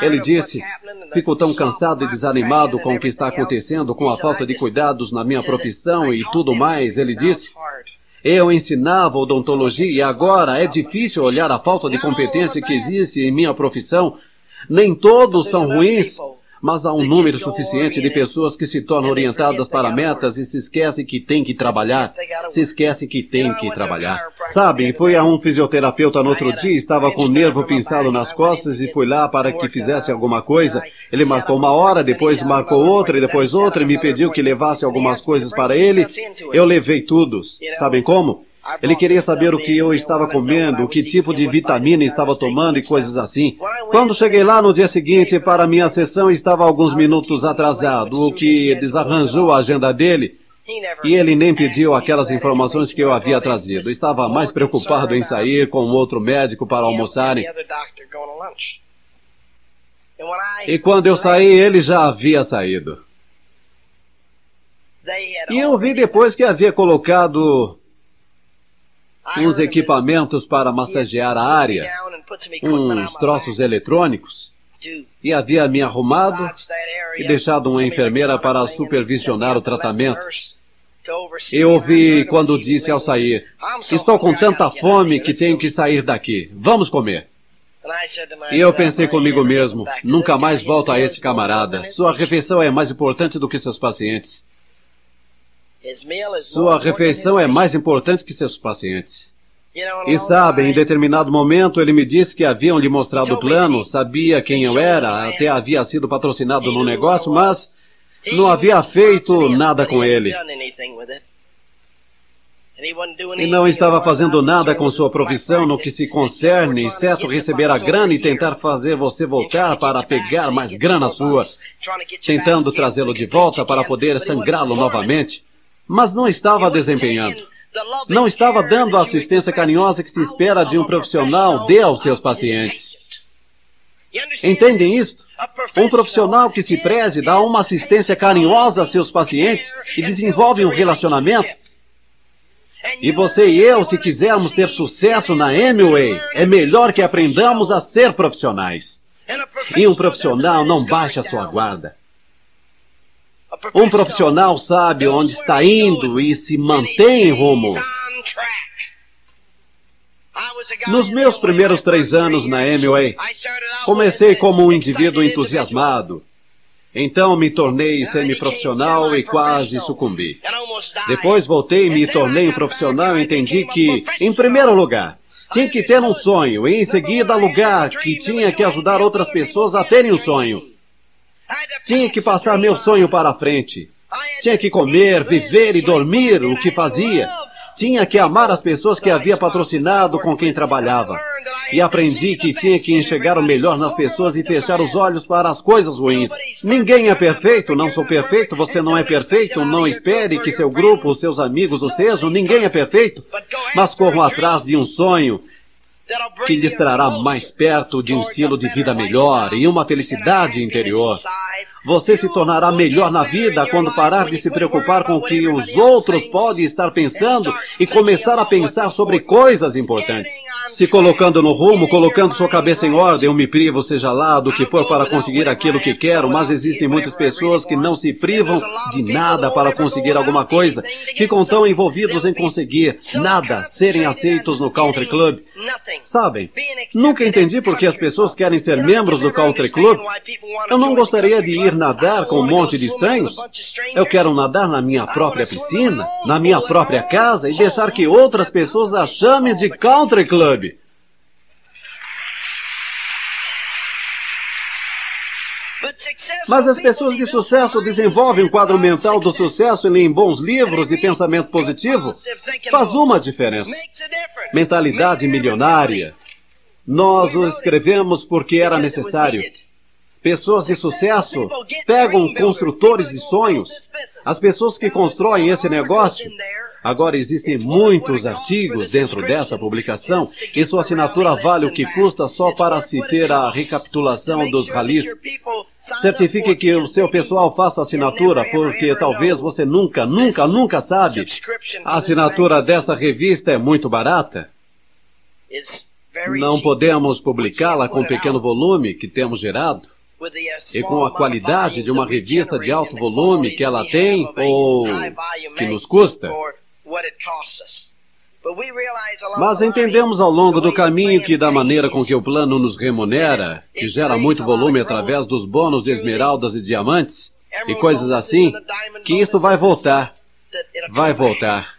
Ele disse, fico tão cansado e desanimado com o que está acontecendo, com a falta de cuidados na minha profissão e tudo mais. Ele disse, eu ensinava odontologia e agora é difícil olhar a falta de competência que existe em minha profissão. Nem todos são ruins, mas há um número suficiente de pessoas que se tornam orientadas para metas e se esquecem que tem que trabalhar. Se esquecem que tem que trabalhar. Sabem, fui a um fisioterapeuta no outro dia, estava com o nervo pinçado nas costas e fui lá para que fizesse alguma coisa. Ele marcou 1 hora, depois marcou outra e depois outra e me pediu que levasse algumas coisas para ele. Eu levei tudo. Sabem como? Ele queria saber o que eu estava comendo, o que tipo de vitamina estava tomando e coisas assim. Quando cheguei lá no dia seguinte para minha sessão, estava alguns minutos atrasado, o que desarranjou a agenda dele. E ele nem pediu aquelas informações que eu havia trazido. Estava mais preocupado em sair com outro médico para almoçarem. E quando eu saí, ele já havia saído. E eu vi depois que havia colocado uns equipamentos para massagear a área, uns troços eletrônicos, e havia me arrumado e deixado uma enfermeira para supervisionar o tratamento. Eu ouvi quando disse ao sair, estou com tanta fome que tenho que sair daqui, vamos comer. E eu pensei comigo mesmo, nunca mais volto a esse camarada, sua refeição é mais importante do que seus pacientes. Sua refeição é mais importante que seus pacientes. E sabem, em determinado momento ele me disse que haviam lhe mostrado o plano, sabia quem eu era, até havia sido patrocinado no negócio, mas não havia feito nada com ele. E não estava fazendo nada com sua profissão no que se concerne, exceto receber a grana e tentar fazer você voltar para pegar mais grana sua, tentando trazê-lo de volta para poder sangrá-lo novamente. Mas não estava desempenhando. Não estava dando a assistência carinhosa que se espera de um profissional dê aos seus pacientes. Entendem isto? Um profissional que se preze dá uma assistência carinhosa a seus pacientes e desenvolve um relacionamento. E você e eu, se quisermos ter sucesso na Amway, é melhor que aprendamos a ser profissionais. E um profissional não baixa sua guarda. Um profissional sabe onde está indo e se mantém em rumo. Nos meus primeiros 3 anos na Amway, comecei como um indivíduo entusiasmado. Então me tornei semiprofissional e quase sucumbi. Depois voltei e me tornei um profissional e entendi que, em primeiro lugar, tinha que ter um sonho e, em seguida, lugar que tinha que ajudar outras pessoas a terem um sonho. Tinha que passar meu sonho para a frente. Tinha que comer, viver e dormir o que fazia. Tinha que amar as pessoas que havia patrocinado com quem trabalhava. E aprendi que tinha que enxergar o melhor nas pessoas e fechar os olhos para as coisas ruins. Ninguém é perfeito, não sou perfeito, você não é perfeito, não espere que seu grupo, os seus amigos o sejam, ninguém é perfeito. Mas corram atrás de um sonho que lhes trará mais perto de um estilo de vida melhor e uma felicidade interior. Você se tornará melhor na vida quando parar de se preocupar com o que os outros podem estar pensando e começar a pensar sobre coisas importantes. Se colocando no rumo, colocando sua cabeça em ordem, eu me privo, seja lá do que for, para conseguir aquilo que quero, mas existem muitas pessoas que não se privam de nada para conseguir alguma coisa, ficam tão envolvidos em conseguir nada, serem aceitos no Country Club. Sabem, nunca entendi por que as pessoas querem ser membros do Country Club. Eu não gostaria de ir nadar com um monte de estranhos. Eu quero nadar na minha própria piscina, na minha própria casa e deixar que outras pessoas a chamem de Country Club. Mas as pessoas de sucesso desenvolvem um quadro mental do sucesso e leem bons livros de pensamento positivo. Faz uma diferença. Mentalidade milionária. Nós o escrevemos porque era necessário. Pessoas de sucesso pegam construtores de sonhos. As pessoas que constroem esse negócio. Agora existem muitos artigos dentro dessa publicação e sua assinatura vale o que custa só para se ter a recapitulação dos ralis. Certifique que o seu pessoal faça assinatura, porque talvez você nunca sabe. A assinatura dessa revista é muito barata. Não podemos publicá-la com o pequeno volume que temos gerado. E com a qualidade de uma revista de alto volume que ela tem ou que nos custa. Mas entendemos ao longo do caminho que, da maneira com que o plano nos remunera, que gera muito volume através dos bônus de esmeraldas e diamantes, e coisas assim, que isto vai voltar. Vai voltar.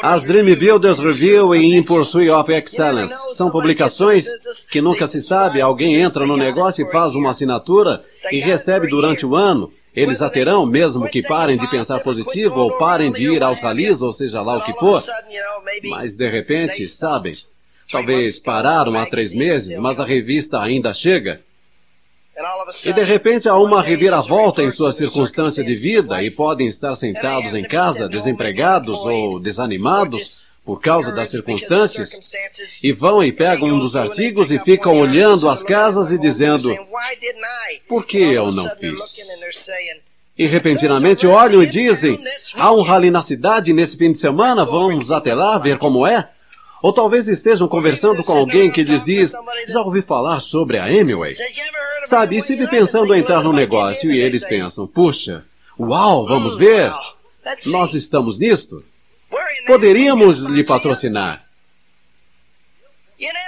As Dream Builders Review e In Pursuit of Excellence são publicações que nunca se sabe. Alguém entra no negócio e faz uma assinatura e recebe durante o ano. Eles a terão, mesmo que parem de pensar positivo ou parem de ir aos ralis, ou seja lá o que for. Mas, de repente, sabem, talvez pararam há 3 meses, mas a revista ainda chega. E de repente há uma reviravolta em sua circunstância de vida e podem estar sentados em casa, desempregados ou desanimados por causa das circunstâncias, e vão e pegam um dos artigos e ficam olhando as casas e dizendo, por que eu não fiz? E repentinamente olham e dizem, há um rally na cidade nesse fim de semana, vamos até lá ver como é? Ou talvez estejam conversando com alguém que lhes diz, já ouvi falar sobre a Amway. Sabe, estive pensando em entrar no negócio e eles pensam, puxa, uau, vamos ver, nós estamos nisto. Poderíamos lhe patrocinar.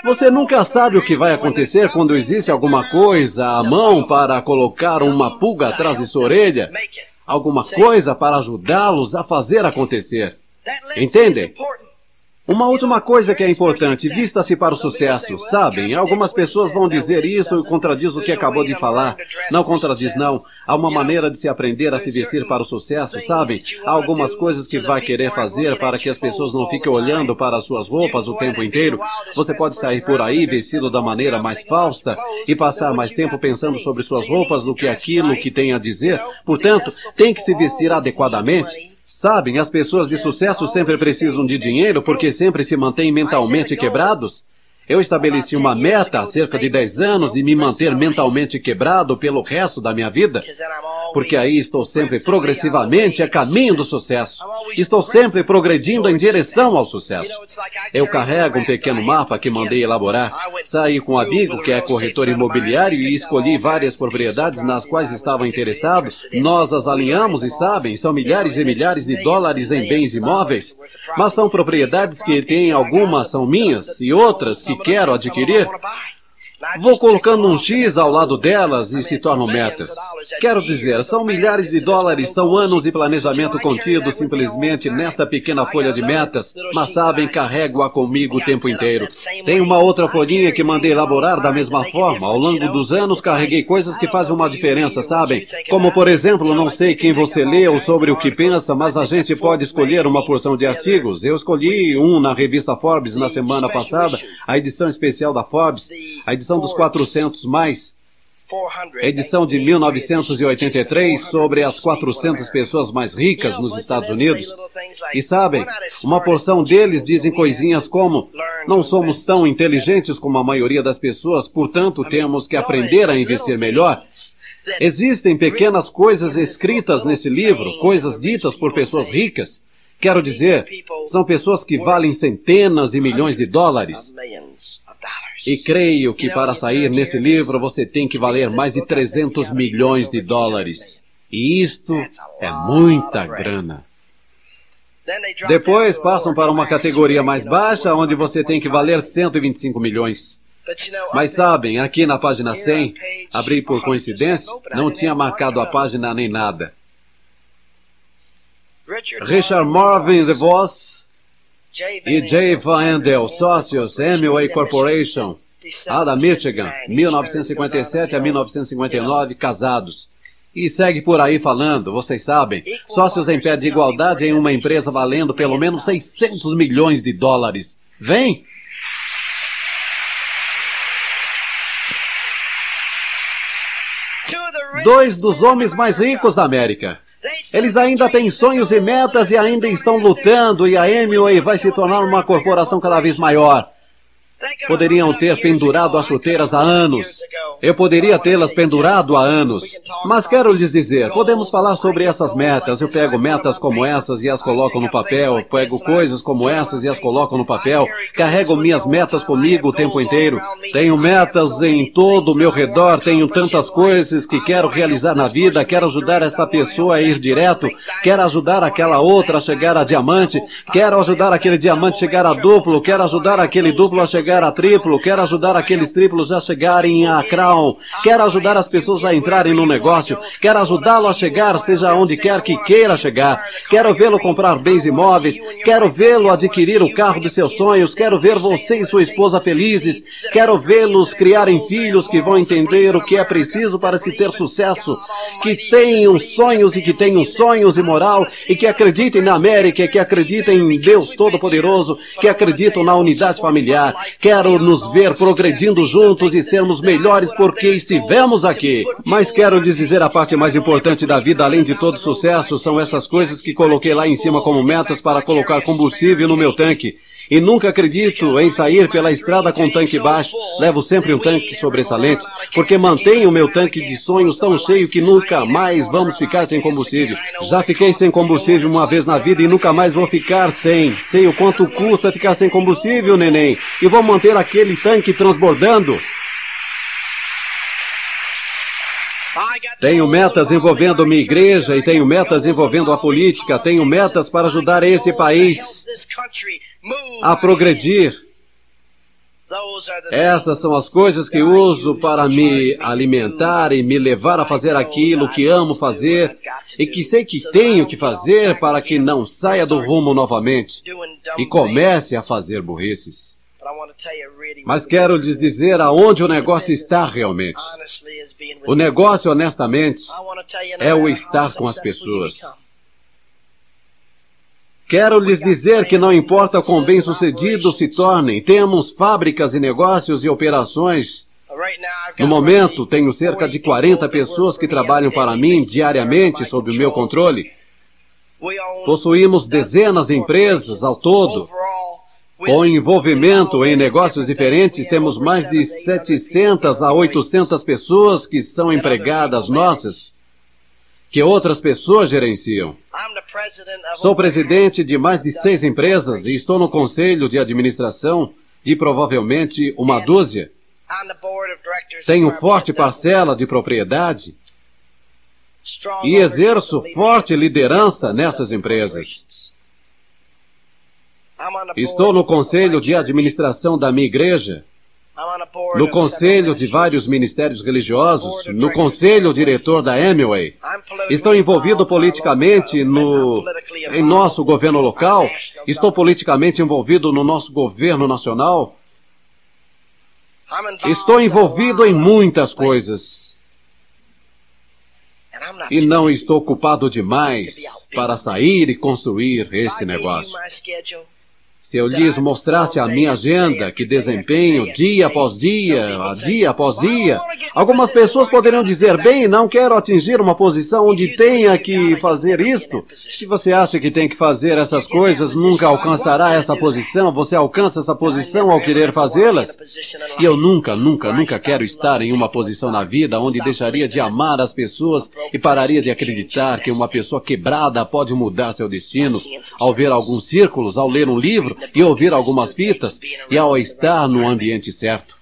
Você nunca sabe o que vai acontecer quando existe alguma coisa à mão para colocar uma pulga atrás de sua orelha, alguma coisa para ajudá-los a fazer acontecer. Entendem? Uma última coisa que é importante, vista-se para o sucesso. Sabem, algumas pessoas vão dizer isso e contradiz o que acabou de falar. Não contradiz, não. Há uma maneira de se aprender a se vestir para o sucesso, sabem? Há algumas coisas que vai querer fazer para que as pessoas não fiquem olhando para as suas roupas o tempo inteiro. Você pode sair por aí vestido da maneira mais fausta e passar mais tempo pensando sobre suas roupas do que aquilo que tem a dizer. Portanto, tem que se vestir adequadamente. Sabem, as pessoas de sucesso sempre precisam de dinheiro porque sempre se mantêm mentalmente quebrados. Eu estabeleci uma meta há cerca de 10 anos de me manter mentalmente quebrado pelo resto da minha vida, porque aí estou sempre progressivamente a caminho do sucesso. Estou sempre progredindo em direção ao sucesso. Eu carrego um pequeno mapa que mandei elaborar. Saí com um amigo que é corretor imobiliário e escolhi várias propriedades nas quais estava interessado. Nós as alinhamos e sabem, são milhares e milhares de dólares em bens imóveis, mas são propriedades que têm algumas são minhas e outras que quero adquirir. Vou colocando um X ao lado delas e se tornam metas. Quero dizer, são milhares de dólares, são anos de planejamento contido simplesmente nesta pequena folha de metas, mas sabem, carrego-a comigo o tempo inteiro. Tem uma outra folhinha que mandei elaborar da mesma forma. Ao longo dos anos carreguei coisas que fazem uma diferença, sabem? Como, por exemplo, não sei quem você lê ou sobre o que pensa, mas a gente pode escolher uma porção de artigos. Eu escolhi um na revista Forbes na semana passada, a edição especial da Forbes, a edição dos 400 mais, edição de 1983 sobre as 400 pessoas mais ricas nos Estados Unidos. E sabem, uma porção deles dizem coisinhas como: não somos tão inteligentes como a maioria das pessoas, portanto temos que aprender a investir melhor. Existem pequenas coisas escritas nesse livro, coisas ditas por pessoas ricas. Quero dizer, são pessoas que valem centenas de milhões de dólares. E creio que para sair nesse livro você tem que valer mais de 300 milhões de dólares. E isto é muita grana. Depois passam para uma categoria mais baixa, onde você tem que valer 125 milhões. Mas sabem, aqui na página 100, abri por coincidência, não tinha marcado a página nem nada. Richard Marvin DeVos e Jay Van Andel, sócios, Amway Corporation, da Michigan, 1957 a 1959, casados. E segue por aí falando, vocês sabem, sócios em pé de igualdade em uma empresa valendo pelo menos 600 milhões de dólares. Vem! Dois dos homens mais ricos da América. Eles ainda têm sonhos e metas e ainda estão lutando, e a Amway vai se tornar uma corporação cada vez maior. Poderiam ter pendurado as chuteiras há anos. Eu poderia tê-las pendurado há anos. Mas quero lhes dizer, podemos falar sobre essas metas. Eu pego metas como essas e as coloco no papel. Pego coisas como essas e as coloco no papel. Carrego minhas metas comigo o tempo inteiro. Tenho metas em todo o meu redor. Tenho tantas coisas que quero realizar na vida. Quero ajudar esta pessoa a ir direto. Quero ajudar aquela outra a chegar a diamante. Quero ajudar aquele diamante a chegar a duplo. Quero ajudar aquele duplo a chegar a triplo, quero ajudar aqueles triplos a chegarem a crown, quero ajudar as pessoas a entrarem no negócio, quero ajudá-lo a chegar seja onde quer que queira chegar, quero vê-lo comprar bens imóveis, quero vê-lo adquirir o carro de seus sonhos, quero ver você e sua esposa felizes, quero vê-los criarem filhos que vão entender o que é preciso para se ter sucesso, que tenham sonhos e moral, e que acreditem na América, que acreditem em Deus Todo-Poderoso, que acreditam na unidade familiar. Quero nos ver progredindo juntos e sermos melhores porque estivemos aqui. Mas quero lhes dizer a parte mais importante da vida, além de todo sucesso, são essas coisas que coloquei lá em cima como metas para colocar combustível no meu tanque. E nunca acredito em sair pela estrada com tanque baixo. Levo sempre um tanque sobressalente, porque mantenho o meu tanque de sonhos tão cheio que nunca mais vamos ficar sem combustível. Já fiquei sem combustível uma vez na vida e nunca mais vou ficar sem. Sei o quanto custa ficar sem combustível, neném. E vou manter aquele tanque transbordando. Tenho metas envolvendo minha igreja e tenho metas envolvendo a política. Tenho metas para ajudar esse país a progredir. Essas são as coisas que uso para me alimentar e me levar a fazer aquilo que amo fazer e que sei que tenho que fazer para que não saia do rumo novamente e comece a fazer burrices. Mas quero lhes dizer aonde o negócio está realmente. O negócio, honestamente, é o estar com as pessoas. Quero lhes dizer que não importa quão bem-sucedidos se tornem, temos fábricas e negócios e operações. No momento, tenho cerca de 40 pessoas que trabalham para mim diariamente sob o meu controle. Possuímos dezenas de empresas ao todo. Com envolvimento em negócios diferentes, temos mais de 700 a 800 pessoas que são empregadas nossas, que outras pessoas gerenciam. Sou presidente de mais de 6 empresas e estou no conselho de administração de provavelmente uma dúzia. Tenho forte parcela de propriedade e exerço forte liderança nessas empresas. Estou no conselho de administração da minha igreja, no conselho de vários ministérios religiosos, no conselho diretor da Amway. Estou envolvido politicamente em nosso governo local. Estou politicamente envolvido no nosso governo nacional. Estou envolvido em muitas coisas. E não estou ocupado demais para sair e construir este negócio. Se eu lhes mostrasse a minha agenda, que desempenho dia após dia, algumas pessoas poderiam dizer, bem, não quero atingir uma posição onde tenha que fazer isto. Se você acha que tem que fazer essas coisas, nunca alcançará essa posição. Você alcança essa posição ao querer fazê-las. E eu nunca quero estar em uma posição na vida onde deixaria de amar as pessoas e pararia de acreditar que uma pessoa quebrada pode mudar seu destino ao ver alguns círculos, ao ler um livro, e ouvir algumas fitas, e ao estar no ambiente certo.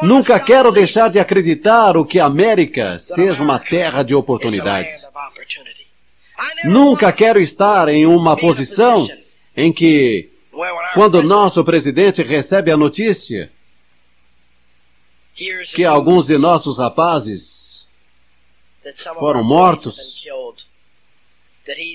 Nunca quero deixar de acreditar que a América seja uma terra de oportunidades. Nunca quero estar em uma posição em que, quando nosso presidente recebe a notícia que alguns de nossos rapazes foram mortos,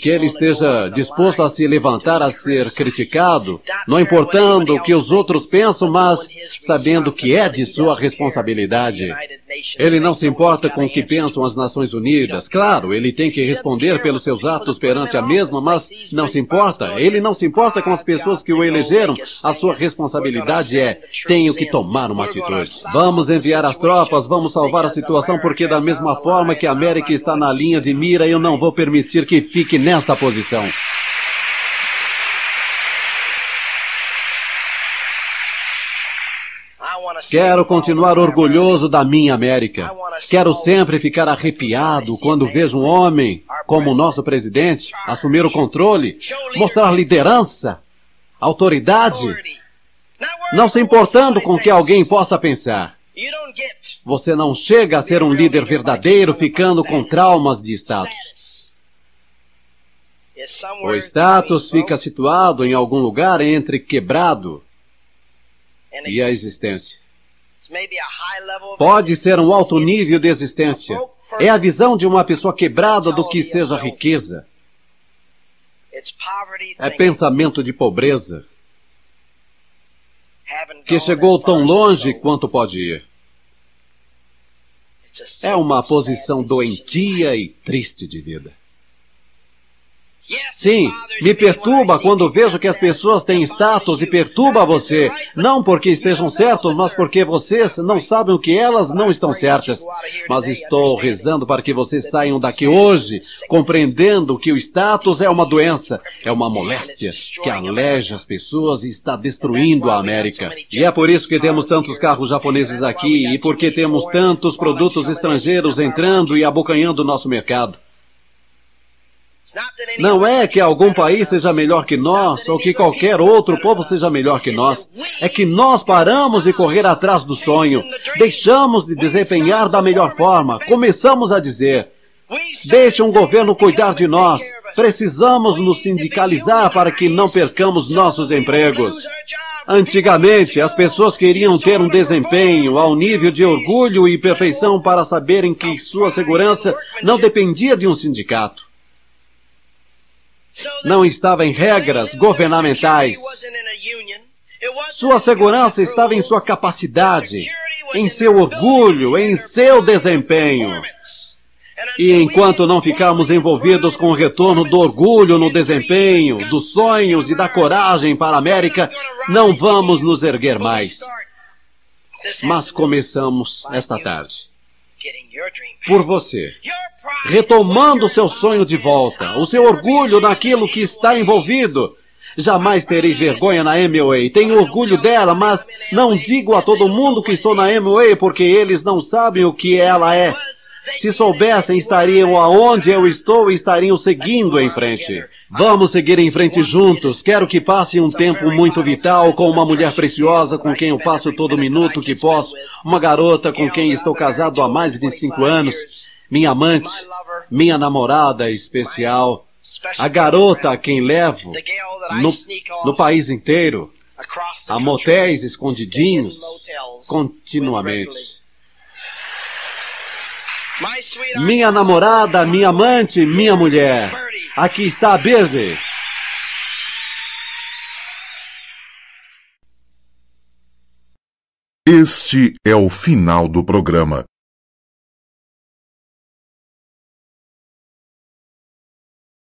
que ele esteja disposto a se levantar a ser criticado, não importando o que os outros pensam, mas sabendo que é de sua responsabilidade. Ele não se importa com o que pensam as Nações Unidas. Claro, ele tem que responder pelos seus atos perante a mesma, mas não se importa. Ele não se importa com as pessoas que o elegeram. A sua responsabilidade tenho que tomar uma atitude. Vamos enviar as tropas, vamos salvar a situação, porque da mesma forma que a América está na linha de mira, eu não vou permitir que fique nesta posição. Quero continuar orgulhoso da minha América. Quero sempre ficar arrepiado quando vejo um homem, como o nosso presidente, assumir o controle, mostrar liderança, autoridade, não se importando com o que alguém possa pensar. Você não chega a ser um líder verdadeiro ficando com traumas de status. O status fica situado em algum lugar entre quebrado e a existência. Pode ser um alto nível de existência. É a visão de uma pessoa quebrada do que seja riqueza. É pensamento de pobreza, que chegou tão longe quanto pode ir. É uma posição doentia e triste de vida. Sim, me perturba quando vejo que as pessoas têm status e perturba você. Não porque estejam certos, mas porque vocês não sabem o que elas não estão certas. Mas estou rezando para que vocês saiam daqui hoje, compreendendo que o status é uma doença, é uma moléstia que aleja as pessoas e está destruindo a América. E é por isso que temos tantos carros japoneses aqui e porque temos tantos produtos estrangeiros entrando e abocanhando o nosso mercado. Não é que algum país seja melhor que nós, ou que qualquer outro povo seja melhor que nós. É que nós paramos de correr atrás do sonho. Deixamos de desempenhar da melhor forma. Começamos a dizer, deixe um governo cuidar de nós. Precisamos nos sindicalizar para que não percamos nossos empregos. Antigamente, as pessoas queriam ter um desempenho ao nível de orgulho e perfeição para saberem que sua segurança não dependia de um sindicato. Não estava em regras governamentais. Sua segurança estava em sua capacidade, em seu orgulho, em seu desempenho. E enquanto não ficarmos envolvidos com o retorno do orgulho no desempenho, dos sonhos e da coragem para a América, não vamos nos erguer mais. Mas começamos esta tarde. Por você. Retomando seu sonho de volta, o seu orgulho naquilo que está envolvido. Jamais terei vergonha na Amway. Tenho orgulho dela, mas não digo a todo mundo que estou na Amway porque eles não sabem o que ela é. Se soubessem, estariam aonde eu estou e estariam seguindo em frente. Vamos seguir em frente juntos. Quero que passe um tempo muito vital com uma mulher preciosa com quem eu passo todo minuto que posso. Uma garota com quem estou casado há mais de 25 anos. Minha amante, minha namorada especial. A garota a quem levo no país inteiro. A motéis escondidinhos. Continuamente. Minha namorada, minha amante, minha mulher. Aqui está a Birdie. Este é o final do programa.